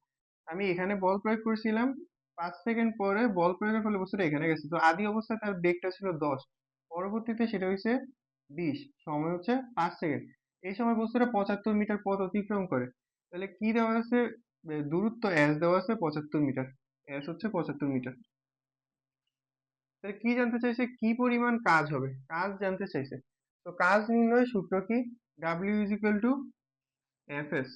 আমি এখানে বল প্রয়োগ করেছিলাম, 5 সেকেন্ড পরে বল প্রয়োগের ফলে বস্তুটা এখানে গেছে। তো আদি অবস্থায় তার বেগটা ছিল 10, পরবর্তীতে সেটা হয়েছে 20, সময় হচ্ছে 5 সেকেন্ড। এই সময় বস্তুটা 75 মিটার পথ অতিক্রম করে। তাহলে কি দেওয়া আছে, দূরত্ব এস দেওয়া আছে 75 মিটার, এস হচ্ছে 75 মিটার। তাহলে কি জানতে চাইছে, কি পরিমাণ কাজ হবে, কাজ জানতে চাইছে। তো কাজ নির্ণয়ের সূত্র কি, W is equal to F S.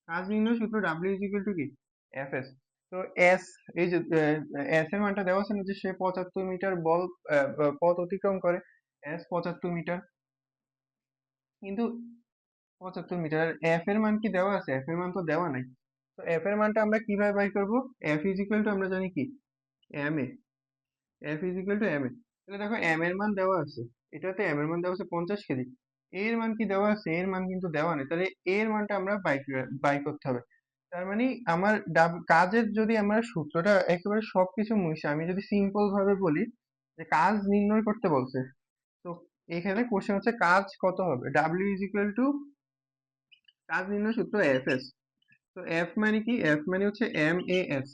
কাজ নির্ণয়ের সূত্র ডাব্লিউ ইজ ইকুয়াল টু কি এফ এস। তো এস, এই যে এস এর মানটা দেওয়া আছে না, যে সে 75 মিটার পথ অতিক্রম করে, এস 75 মিটার। কিন্তু 75 মিটার, এফ এর মান কি দেওয়া আছে, এফ এর মান তো দেওয়া নাই। তো এফ এর মানটা আমরা কিভাবে বাই করবো, এফ ইজ ইকুয়াল টু আমরা জানি কি M A, F is equal to M A. তাহলে দেখো এম এর মান দেওয়া আছে, এটাতে এম এর মান দেওয়া আছে 50 কেজি। এর মান কি দেওয়া আছে? এর মান কিন্তু দেওয়া নেই, তাহলে এর মানটা আমরা বাই করতে হবে। তার মানে আমার কাজের যদি আমরা সূত্রটা একেবারে সবকিছু মুছে আমি যদি সিম্পল ভাবে বলি যে কাজ নির্ণয় করতে বলছে, তো এখানে কোশ্চেন হচ্ছে কাজ কত হবে, ডাব্লিউ ইজ ইকুয়াল টু কাজ নির্ণয় সূত্র এফ এস। তো এফ মানে কি, এফ মানে হচ্ছে এম এ এস।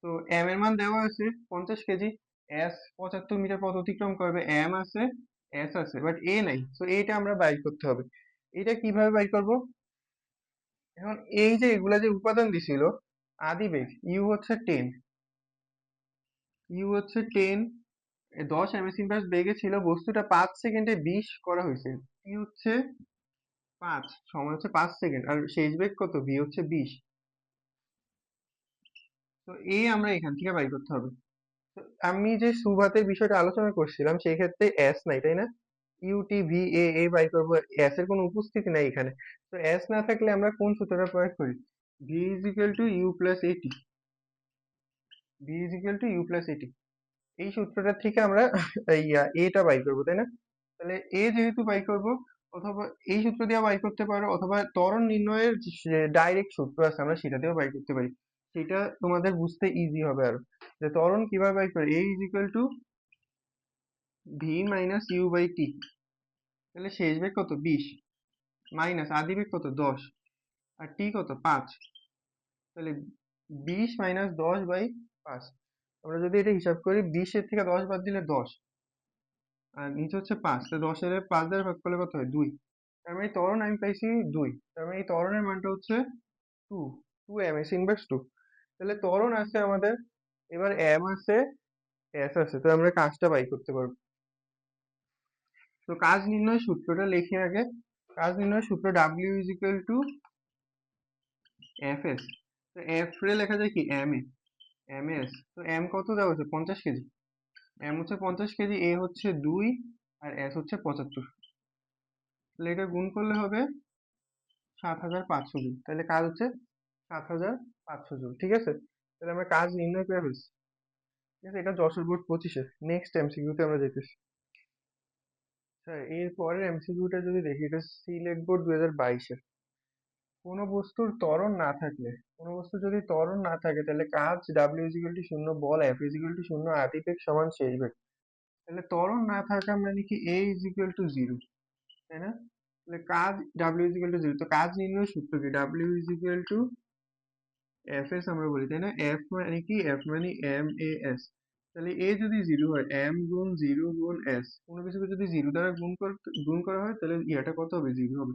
তো এম এর মান দেওয়া আছে 50 কেজি, এস 75 মিটার পথ অতিক্রম করবে, এম আছে, এস আছে, বাট এ নাই, তো এইটা আমরা বাইর করতে হবে। এটা কিভাবে বাইর করব? এখন এই যে এগুলা যে উপাদান দিছিল, আদিবেগ ইউ হচ্ছে 10, ইউ হচ্ছে 10, 10 m/s বেগে ছিল, বস্তুটা 5 সেকেন্ডে 20 করা হয়েছে, টি হচ্ছে 5, সময় হচ্ছে 5 সেকেন্ড, আর শেষ বেগ কত, ভি হচ্ছে 20। তো এই আমরা এখান থেকে বাই করতে হবে। তো আমি যে সুভাতের বিষয়টা আলোচনা করছিলাম সেই ক্ষেত্রে এস নাই, তাই না? ইউটি ভি এ এ বাই করবো, এস এর কোনো উপস্থিতি নাই এখানে। তো এস না থাকলে আমরা কোন সূত্রটা প্রয়োগ করি? V is equal to U plus A T, V is equal to U plus A T, এই সূত্রটা থেকে আমরা এটা বাই করবো, তাই না? তাহলে এ যেহেতু বাই করব, অথবা এই সূত্র দিয়ে বাই করতে পারো, অথবা ত্বরণ নির্ণয়ের যে ডাইরেক্ট সূত্র আছে আমরা সেটা দিয়েও বাই করতে পারি। সেটা তোমাদের বুঝতে ইজি হবে আরো, যে ত্বরণ কিভাবে বাই করে। A is equal to V minus U by T, তাহলে শেষ বেগ কত, 20, মাইনাস আদি বেগ কত, 10, আর টি কত, 5। তাহলে 20 - 10/5, আমরা যদি এটা হিসাব করি, 20-এর থেকে 10 বাদ দিলে 10, আর নিচে হচ্ছে 5, তো 10-এর 5 দ্বারা ভাগ করলে কত হয়, 2। তার মানে ত্বরণ আমি পাইছি 2, তার মানে এই ত্বরণের মানটা হচ্ছে 2, 2 m/s²। তাহলে ত্বরণ আছে আমাদের, এবার m আছে, s আছে, তো আমরা কাজটা বাই করতে পারবো। তো কাজ নির্ণয় সূত্রটা লিখে আগে, কাজ নির্ণয় সূত্র w is equal to F S. তো এফ রে লেখা যায় কি, এম এ, এম এস। তো এম কত দেওয়া হচ্ছে, 50 কেজি, এম হচ্ছে 50 কেজি, এ হচ্ছে 2, আর এস হচ্ছে 75। তাহলে এটা গুণ করলে হবে 7500 জুল, তাহলে কাজ হচ্ছে 7500 জুল, ঠিক আছে? তাহলে আমরা কাজ নির্ণয় করে ফেলছি, ঠিক আছে? এটা যশোর বোর্ড 25-এর নেক্সট এমসিকিউতে আমরা যেতেছি। হ্যাঁ, এর পরের এমসিকিউটা যদি দেখি, এটা সিলেট বোর্ড 2022-এর। কোনো বস্তুর ত্বরণ না থাকলে, কোনো বস্তু যদি ত্বরণ না থাকে, তাহলে কাজ W is equal two 0, ball F is equal two 0, আদিবেগ সমান শেষ বেগ। তাহলে ত্বরণ না থাকা মানে কি, এ ইজ ইকুয়াল টু 0, তাই না? তাহলে কাজ ডাব্লিউ ইজ ইকুয়াল টু 0, তো কাজ নির্ণয় সূত্র কি, W is equal to F S আমরা বলি, তাই না? এফ মানে কি, এফ মানে এম এ এস। তাহলে এ যদি 0 হয়, এম গুণ 0 গুণ এস, কোনো কিছুকে যদি 0 দ্বারা গুণ করা হয়, তাহলে ইয়াটা কত হবে, 0 হবে।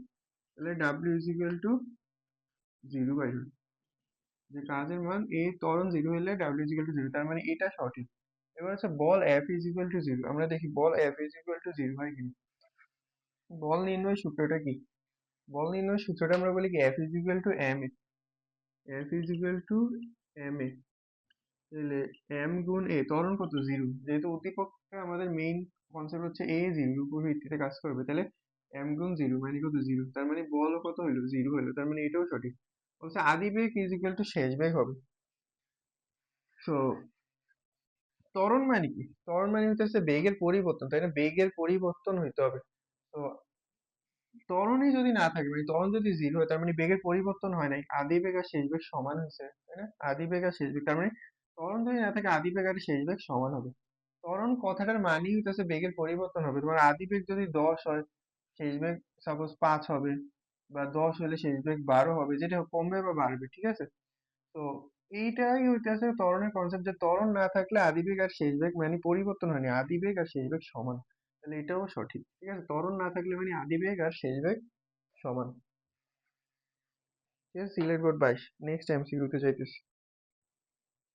তাহলে ডাব্লিউ ইজ ইকুয়াল টু 0/, যে কাজের মান এ ত্বরণ 0 হলে ডাব্লিউ ইজ ইকুয়াল টু 0, তার মানে এটা সঠিক। এবার হচ্ছে বল এফ ইজ ইকুয়াল টু 0, আমরা দেখি বল এফ ইজ ইকুয়াল টু 0 হয় কিনা। বল নির্ণয় সূত্রটা কি, বল নির্ণয় সূত্রটা আমরা বলি কি, F is equal to M A, F is equal to M A. তাহলে এম গুণ এ, ত্বরণ কত, 0, যেহেতু উদ্দীপকটা আমাদের মেইন কনসেপ্ট হচ্ছে এ 0 উপর ভিত্তিতে কাজ করবে, তাহলে এম গুণ 0 মানে কত, 0, তার মানে বল কত হইলো, 0 হইলো, তার মানে এটাও সঠিক। বলছে আদি বেগ ইজ ইকুয়াল টু শেষ বেগ হবে। তো ত্বরণ মানে কি, ত্বরণ মানে হচ্ছে বেগের পরিবর্তন, তাই না? বেগের পরিবর্তন হইতে হবে। তো ত্বরণই যদি না থাকে, মানে ত্বরণ যদি 0 হয়, তার মানে বেগের পরিবর্তন হয় নাই, আদি বেগ আর শেষ বেগ সমান হয়েছে, তাই না? আদি বেগ আর শেষ বেগ, তার মানে ত্বরণ যদি না থাকে, আদি বেগ আর শেষ বেগ সমান হবে। ত্বরণ কথাটার মানেই হইতেছে বেগের পরিবর্তন হবে। তোমার আদি বেগ যদি 10 হয়, শেষ বেগ সাপোজ 5 হবে, বা 10 হলে শেষ বেগ 12 হবে, যেটা কমবে বা বাড়বে, ঠিক আছে? তো এইটাই হইতেছে ত্বরণের কনসেপ্ট, যে ত্বরণ না থাকলে আদিবেগ আর শেষ বেগ মানে পরিবর্তন হয়নি, আদিবেগ আর শেষ বেগ সমান। তাহলে এটাও সঠিক, ঠিক আছে? ত্বরণ না থাকলে মানে আদিবেগ আর শেষ বেগ সমান। ঠিক আছে, সিলেট বোর্ড 22 নেক্সট এমসিকিউ তে যাইতেছি।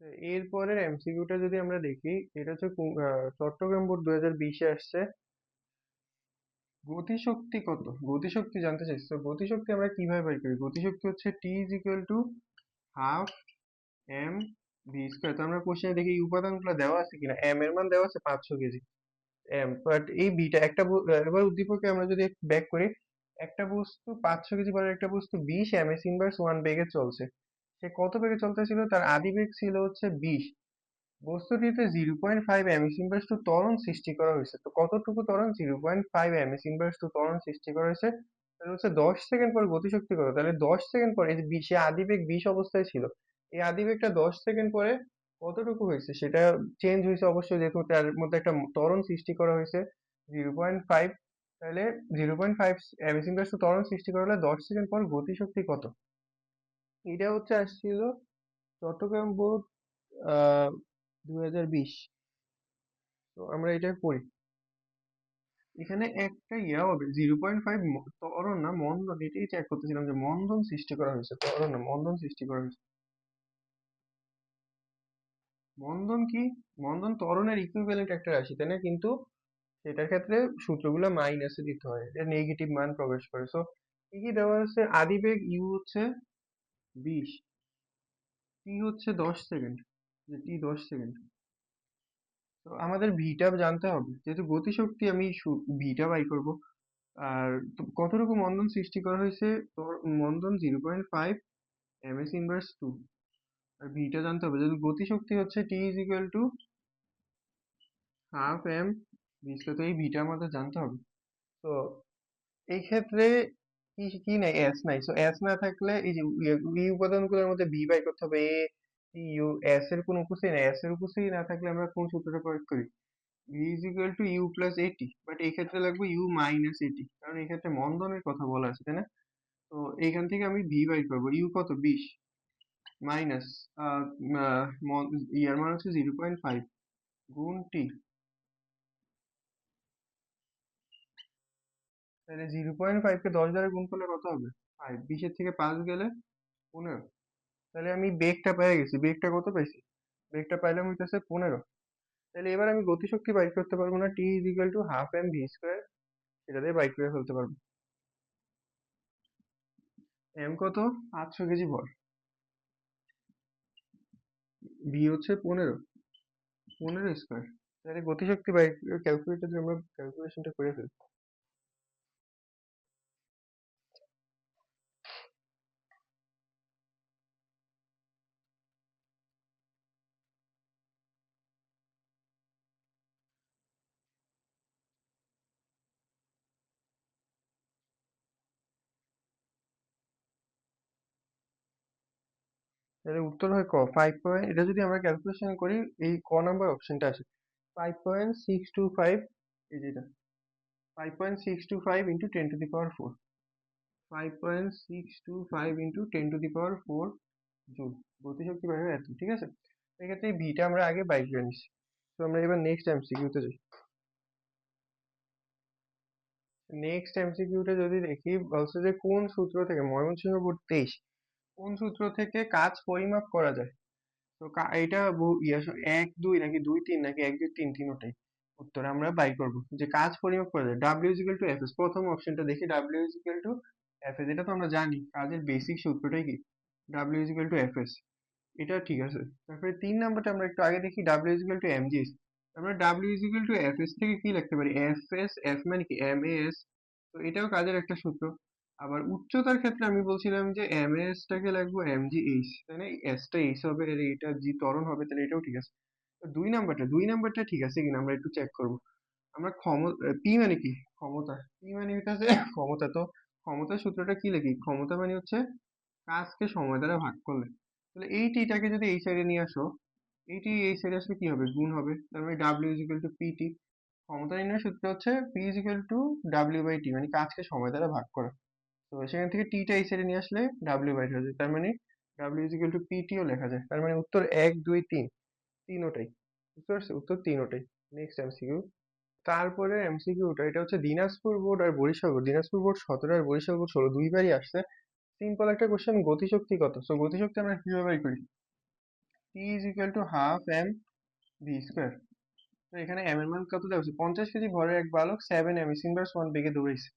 তো এরপরের এমসিকিউটা যদি আমরা দেখি, এটা হচ্ছে চট্টগ্রাম বোর্ড 2020-এ আসছে। গতিশক্তি কত, গতিশক্তি জানতে চাইছি। তো গতিশক্তি আমরা কিভাবে বের করি, গতিশক্তি হচ্ছে T is equal to half M V square. তো আমরা কোশ্চেনে দেখি এই উপাদানগুলো দেওয়া আছে কিনা, এম এর মান দেওয়া আছে 500 কেজি, এম, বাট এই বিটা একটা এবার উদ্দীপকে আমরা যদি ব্যাক করি, একটা বস্তু 500 কেজি বলে, একটা বস্তু 20 ms ইনভার্স 1 বেগে চলছে। সে কত বেগে চলতেছিল, তার আদি বেগ ছিল হচ্ছে 20, বস্তুটিতে 0.5 এমএস ইনভার্স টু ত্বরণ সৃষ্টি করা হয়েছে। তো কতটুকু ত্বরণ? 0.5 এমএস ইনভার্স টু ত্বরণ সৃষ্টি করা হয়েছে। তাহলে হচ্ছে 10 সেকেন্ড পর গতিশক্তি কত? তাহলে 10 সেকেন্ড পরে এই যে সে আদিবেগ 20 অবস্থায় ছিল, এই আদিবেগটা 10 সেকেন্ড পরে কতটুকু হয়েছে সেটা চেঞ্জ হয়েছে অবশ্যই, যেহেতু তার মধ্যে একটা ত্বরণ সৃষ্টি করা হয়েছে 0.5। তাহলে 0.5 এমএস ইনভার্স টু ত্বরণ সৃষ্টি করা হলে 10 সেকেন্ড পর গতিশক্তি কত? এটা হচ্ছে আসছিল চট্টগ্রাম বোর্ড 2020। তো আমরা এটা করি। এখানে একটা ইয়া হবে 0.5, ত্বরণ না মন্দন, এটাই চেক করতেছিলাম যে মন্দন সৃষ্টি করা হয়েছে, ত্বরণ না মন্দন সৃষ্টি করা হয়েছে। মন্দন কি? মন্দন ত্বরণের ইকুইভ্যালেন্ট একটা রাশি, তাই না? কিন্তু সেটার ক্ষেত্রে সূত্রগুলো মাইনাসে দিতে হয়, এটা নেগেটিভ মান প্রবেশ করে। সো কি কি দেওয়া আছে? আদিবেগ ইউ হচ্ছে 20, টি হচ্ছে 10 সেকেন্ড, যে টি 10 সেকেন্ড। তো আমাদের ভিটা জানতে হবে, যেহেতু গতিশক্তি আমি ভিটা বাই করব। আর তো কতটুকু মন্দন সৃষ্টি করা হয়েছে? তোর মন্দন 0.5 এমএস ইনভার্স 2। আর ভিটা জানতে হবে, যদি গতিশক্তি হচ্ছে T is equal to half M V square, তো এই ভিটা আমাদের জানতে হবে। তো এই ক্ষেত্রে কি কি নাই? এস নাই। সো এস না থাকলে এই যে এই উপাদানগুলোর মধ্যে বি বাই করতে হবে। এ ইউ, এস এর কোনো উপস্থিতি নাই, এস এর উপস্থিতি না থাকলে আমরা কোন সূত্রটা প্রয়োগ করি? V is equal to U plus A T, but এই ক্ষেত্রে লাগবে ইউ মাইনাস এটি, কারণ এই ক্ষেত্রে মন্দনের কথা বলা আছে, তাই না? তো এইখান থেকে আমি ভি বাই করবো। ইউ কত? 20 মাইনাস ইয়ার মান হচ্ছে 0.5 গুণ টি। তাহলে 0.5 কে 10 দ্বারা গুণ করলে কত হবে? 5। 20-এর থেকে 5 গেলে 15। তাহলে আমি বেগটা পেয়ে গেছি। বেগটা কত পাইছি? বেগটা পাইলাম হইতেছে 15। তাহলে এবার আমি গতিশক্তি বাইর করতে পারবো না, T is equal to half M V square, সেটা দিয়ে বাইর করে ফেলতে পারবো। এম কত? 500 কেজি ভর। ভি হচ্ছে 15, 15 স্কোয়ার। তাহলে গতিশক্তি বাইর ক্যালকুলেটর দিয়ে আমরা ক্যালকুলেশনটা করে ফেলি। তাহলে উত্তর হয় ক 5 এটা যদি আমরা ক্যালকুলেশন করি, এই ক নাম্বার অপশনটা আছে 5.625, এই যেটা 5.625 ইন্টু 10⁴। 5.625 ইন্টু 10⁴ জুল গতিশক্তি বাইরে এত, ঠিক আছে? এক্ষেত্রে এই ভিটা আমরা আগে বাইর করে নিচ্ছি। তো আমরা এবার নেক্সট এমসিকিউতে যাই। নেক্সট এমসিকিউতে যদি দেখি, বলছে যে কোন সূত্র থেকে ময়মনসিংহ বোর্ড 23, কোন সূত্র থেকে কাজ পরিমাপ করা যায়? তো এটা এক দুই নাকি দুই তিন নাকি এক দুই তিন, তিনোটাই উত্তর আমরা বাই করব। যে কাজ পরিমাপ করা যায় W is equal to F S, প্রথম অপশনটা দেখি, W is equal to F S, এটা তো আমরা জানি কাজের বেসিক সূত্রটাই কি, W is equal to F S, এটা ঠিক আছে। তারপরে 3 নাম্বারটা আমরা একটু আগে দেখি, W is equal to M G S. আমরা W is equal to F S থেকে কি লিখতে পারি? এফ এস, এফ মানে কি এম এ এস, তো এটাও কাজের একটা সূত্র। আবার উচ্চতার ক্ষেত্রে আমি বলছিলাম যে এম এস টাকে লিখবো এম জি এইচ, তাই না? এস টা এইচ হবে, আর এটা জি ত্বরণ হবে, তাহলে এটাও ঠিক আছে। তো 2 নাম্বারটা ঠিক আছে কিনা আমরা একটু চেক করব। আমরা পি মানে কি? ক্ষমতা। পি মানে হচ্ছে ক্ষমতা। তো ক্ষমতার সূত্রটা কি লিখি? ক্ষমতা মানে হচ্ছে কাজকে সময় দ্বারা ভাগ করলে। তাহলে এই টিটাকে যদি এই সাইডে নিয়ে আসো, এইটি এই সাইডে আসলে কি হবে? গুণ হবে। তার মানে W is equal to P T. ক্ষমতা নির্ণয়ের সূত্র হচ্ছে P is equal to W by T, মানে কাজকে সময় দ্বারা ভাগ করা। তো সেখান থেকে টিটা এই সাইডে নিয়ে আসলে ডাব্লিউ বাই টি হয়ে যায়, তার মানে ডাব্লিউ ইজ ইকুয়াল টু পিটিও লেখা যায়। তার মানে উত্তর 1 2 3 তিনোটাই। বুঝতে পারছো? উত্তর তিনোটাই। Next MCQ. তারপরে এমসিকিউটা, এটা হচ্ছে দিনাজপুর বোর্ড আর বরিশাল বোর্ড। দিনাজপুর বোর্ড 17 আর বরিশাল বোর্ড 16, দুইবারই আসছে। সিম্পল একটা কোশ্চেন, গতিশক্তি কত? সো গতিশক্তি আমরা কিভাবে বের করি? T is equal to half M V square. তো এখানে এম এর মান কত দেওয়া হচ্ছে? 50 কেজি ভরের এক বালক 7 এম এস ইনভার্স 1 বেগে দৌড়াইছে।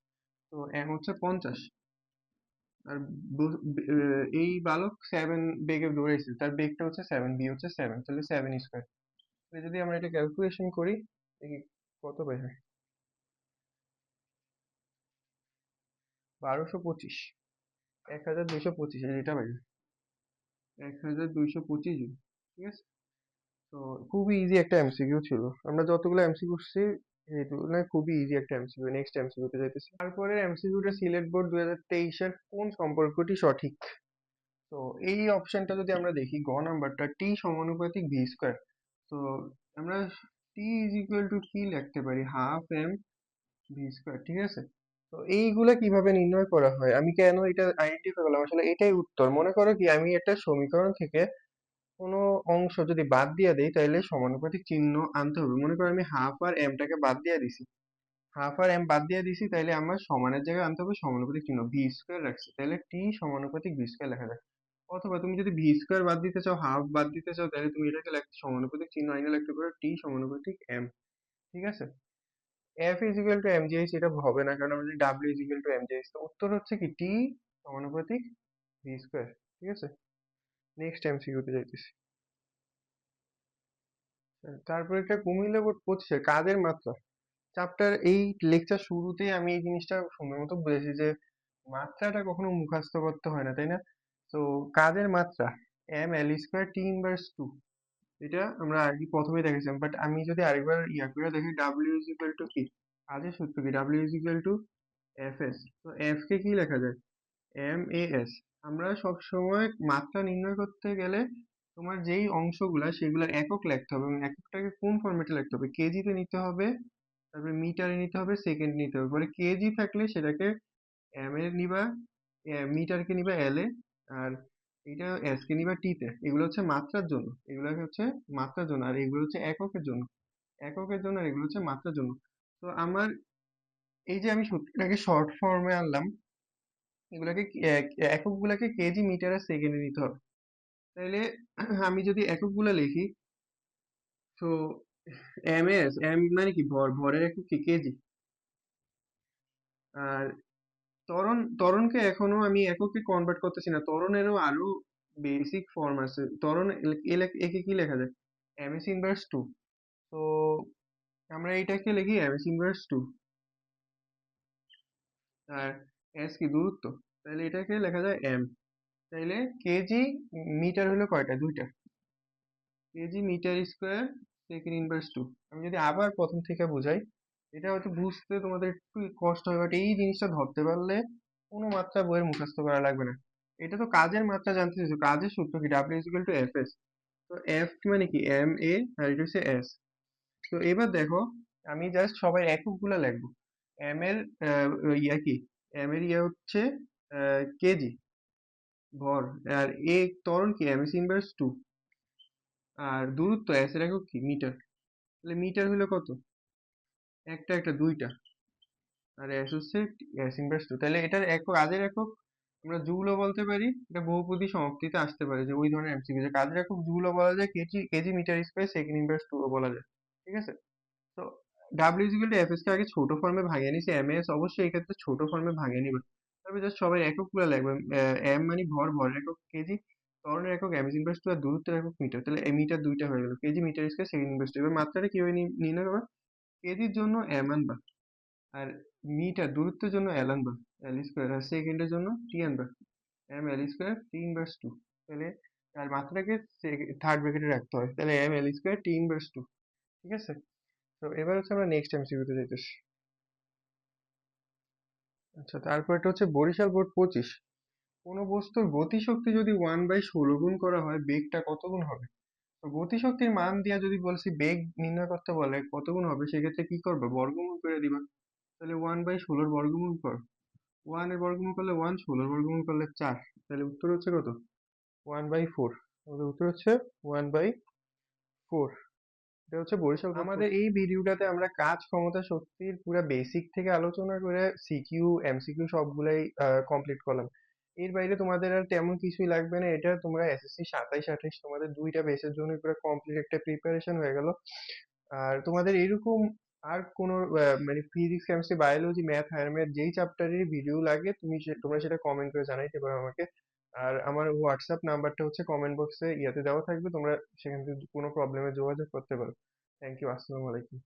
তো এম হচ্ছে 50, আর এই বালক 7 বেগে দৌড়াইছে, তার বেগটা হচ্ছে 7, বি হচ্ছে 7, তাহলে 7 স্কোয়ার। যদি আমরা এটা ক্যালকুলেশন করি, দেখি কত বের হয়। 1225, 1225, এটা বের হয় 1225 জন, ঠিক আছে? তো খুবই ইজি একটা এমসিকিউ ছিল। আমরা যতগুলো এমসিকিউ করছি এই তুলনায় খুবই ইজি একটা এমসিকিউ। নেক্সট এমসিকিউতে যাইতেছি। তারপরে এমসিকিউটা সিলেট বোর্ড 2023 এর কোন সম্পর্কটি সঠিক? তো এই অপশনটা যদি আমরা দেখি, গ নাম্বারটা, টি সমানুপাতিক ভি স্কয়ার। তো আমরা টি ইজ ইকুয়াল টু কি লিখতে পারি, হাফ এম ভি স্কয়ার, ঠিক আছে। তো এইগুলা কিভাবে নির্ণয় করা হয়, আমি কেন এটা আইডেন্টিফাই করলাম, আসলে এটাই উত্তর। মনে করো কি আমি একটা সমীকরণ থেকে কোনো অংশ যদি বাদ দিয়ে দেই তাহলে সমানুপাতিক চিহ্ন আনতে হবে। মনে করো আমি হাফ আর এমটাকে বাদ দিয়ে দিছি, হাফ আর এম বাদ দিয়ে দিছি, তাইলে আমার সমানের জায়গায় আনতে হবে সমানুপাতিক চিহ্ন, ভি স্কয়ার রাখছি, তাহলে টি সমানুপাতিক ভি স্কয়ার লেখা যায়। অথবা তুমি যদি ভি স্কয়ার বাদ দিতে চাও, হাফ বাদ দিতে চাও, তাহলে তুমি এটাকে সমানুপাতিক চিহ্ন আইনে লিখতে পারো টি সমানুপাতিক এম, ঠিক আছে। F is equal to M G H এটা হবে না, কারণ আমরা যদি W is equal to M G H, তো উত্তর হচ্ছে কি টি সমানুপাতিক ভি স্কয়ার, ঠিক আছে। নেক্সট এমসিকিউতে যাইতেছি। তারপরে এটা কুমিল্লা বোর্ড 25 কাজের মাত্রা চ্যাপ্টার। এই লেকচার শুরুতেই আমি এই জিনিসটা সুন্দর মতো বুঝেছি যে মাত্রাটা কখনো মুখস্থ করতে হয় না, তাই না? তো কাজের মাত্রা M L square T inverse two, এটা আমরা আগে প্রথমেই দেখেছিলাম, বাট আমি যদি আরেকবার ইয়া করে দেখি, ডাব্লিউ ইজ ইকুয়াল টু কি, কাজের সূত্র কি, W is equal to F S. তো এফ কে কি লেখা যায়, এম এ এস। আমরা সব সময় মাত্রা নির্ণয় করতে গেলে তোমার যেই অংশগুলা সেগুলোর একক লিখতে হবে, এবং এককটাকে কোন ফরম্যাটে লিখতে হবে, কেজিতে নিতে হবে, তারপরে মিটারে নিতে হবে, সেকেন্ড নিতে হবে। পরে কেজি থাকলে সেটাকে এম এ নিবা, মিটারকে নিবা এল এ, আর এটা এস কে নিবা টি তে। এগুলো হচ্ছে মাত্রার জন্য, এগুলো হচ্ছে মাত্রার জন্য, আর এগুলো হচ্ছে এককের জন্য, এককের জন্য, আর এগুলো হচ্ছে মাত্রার জন্য। তো আমার এই যে আমি সূত্রটাকে শর্ট ফর্মে আনলাম, এগুলাকে একক গুলাকে কেজি মিটার আর সেকেন্ডে নিতে হবে। তাইলে আমি যদি একক গুলা লিখি, তো এম এস, এম মানে কি ভর, ভরের একক কি কেজি। আর ত্বরণকে এখনো আমি এককে কনভার্ট করতেছি না, ত্বরণেরও আরো বেসিক ফর্ম আছে। ত্বরণ একে কি লেখা যায়, এম এস ইনভার্স টু। তো আমরা এইটাকে লিখি এম এস ইনভার্স টু, আর এস কি দূরত্ব, তাহলে এটাকে লেখা যায় এম। তাইলে কেজি মিটার হলো কয়টা, দুইটা, K G metre square second inverse two. আমি যদি আবার প্রথম থেকে বুঝাই, এটা হয়তো বুঝতে তোমাদের একটু কষ্ট হয়, বাট এই জিনিসটা ধরতে পারলে কোনো মাত্রা বইয়ের মুখস্থ করা লাগবে না। এটা তো কাজের মাত্রা জানতে চাইছো, কাজের সূত্র কি, W is equal to F S. তো এফ মানে কি এম এ, আর এটা হচ্ছে এস। তো এবার দেখো, আমি জাস্ট সবাই একক গুলা লিখবো। এম এর ইয়া কি, এম এর ইয়া হচ্ছে কেজি ভর, আর এ ত্বরণ কি এম এস ইনভার্স টু, আর দূরত্ব এস এর একক কি মিটার। তাহলে মিটার হলো কত, একটা একটা দুইটা, আর এস হচ্ছে এস ইনভার্স টু। তাহলে এটার একক, কাজের একক আমরা জুলও বলতে পারি, এটা বহুপদী সমাপ্তিতে আসতে পারে, যে ওই ধরনের এমসিকিউ যে কাজের একক জুলও বলা যায়, KG KG metre square second inverse two ও বলা যায়, ঠিক আছে। তো W is equal to F S কে আগে ছোট ফর্মে ভাঙিয়ে নিছি, এম এস অবশ্যই এই ক্ষেত্রে ছোট ফর্মে ভাঙিয়ে নিবে। তারপরে জাস্ট সবাই একক গুলো লাগবে, এম মানে ভর, ভরের একক কেজি, ত্বরণের একক এম এস ইনভার্স টু, আর দূরত্বের একক মিটার। তাহলে মিটার দুইটা হয়ে গেল, K G metre square second inverse two. এবার মাত্রাটা কিভাবে নির্ণয় করবে, কেজির জন্য এম আনবা, আর মিটার দূরত্বের জন্য এল আনবা, এল স্কয়ার, আর সেকেন্ডের জন্য টি আনবা, M L square T inverse two. তাহলে আর মাত্রাটাকে থার্ড ব্র্যাকেটে রাখতে হয়, তাহলে M L square T inverse two, ঠিক আছে। তো এবার হচ্ছে আমরা নেক্সট এমসিকিউ তে যাইতেছি। আচ্ছা, তারপর এটা হচ্ছে বরিশাল বোর্ড 25, কোনো বস্তুর গতিশক্তি যদি 1/16 গুণ করা হয়, বেগটা কত গুণ হবে? তো গতিশক্তির মান দিয়া যদি বলছি বেগ নির্ণয় করতে বলে কত গুণ হবে, সেক্ষেত্রে কি করবে, বর্গমূল করে দিবা। তাহলে 1/16 বর্গমূল কর, 1 এর বর্গমূল করলে 1, 16 বর্গমূল করলে 4, তাহলে উত্তর হচ্ছে কত, 1/4। আমাদের উত্তর হচ্ছে 1/4। এটা হচ্ছে বরিশাল বোর্ড। আমাদের এই ভিডিওটাতে আমরা কাজ, ক্ষমতা, শক্তির পুরো বেসিক থেকে আলোচনা করে সিকিউ এমসিকিউ সবগুলাই কমপ্লিট করলাম। এর বাইরে তোমাদের আর তেমন কিছুই লাগবে না, এটা তোমরা এসএসসি 27-28 তোমাদের দুইটা বেসের জন্য পুরো কমপ্লিট একটা প্রিপারেশন হয়ে গেল। আর তোমাদের এরকম আর কোনো মানে physics, chemistry, biology, math, higher math যেই চ্যাপ্টারের ভিডিও লাগে তোমরা সেটা কমেন্ট করে জানাইতে পারো আমাকে। আর আমার হোয়াটসঅ্যাপ নাম্বারটা হচ্ছে কমেন্ট বক্সে ইয়াতে দেওয়া থাকবে, তোমরা সেখান থেকে কোনো প্রবলেমে যোগাযোগ করতে পারো। থ্যাংক ইউ, আসসালামু আলাইকুম।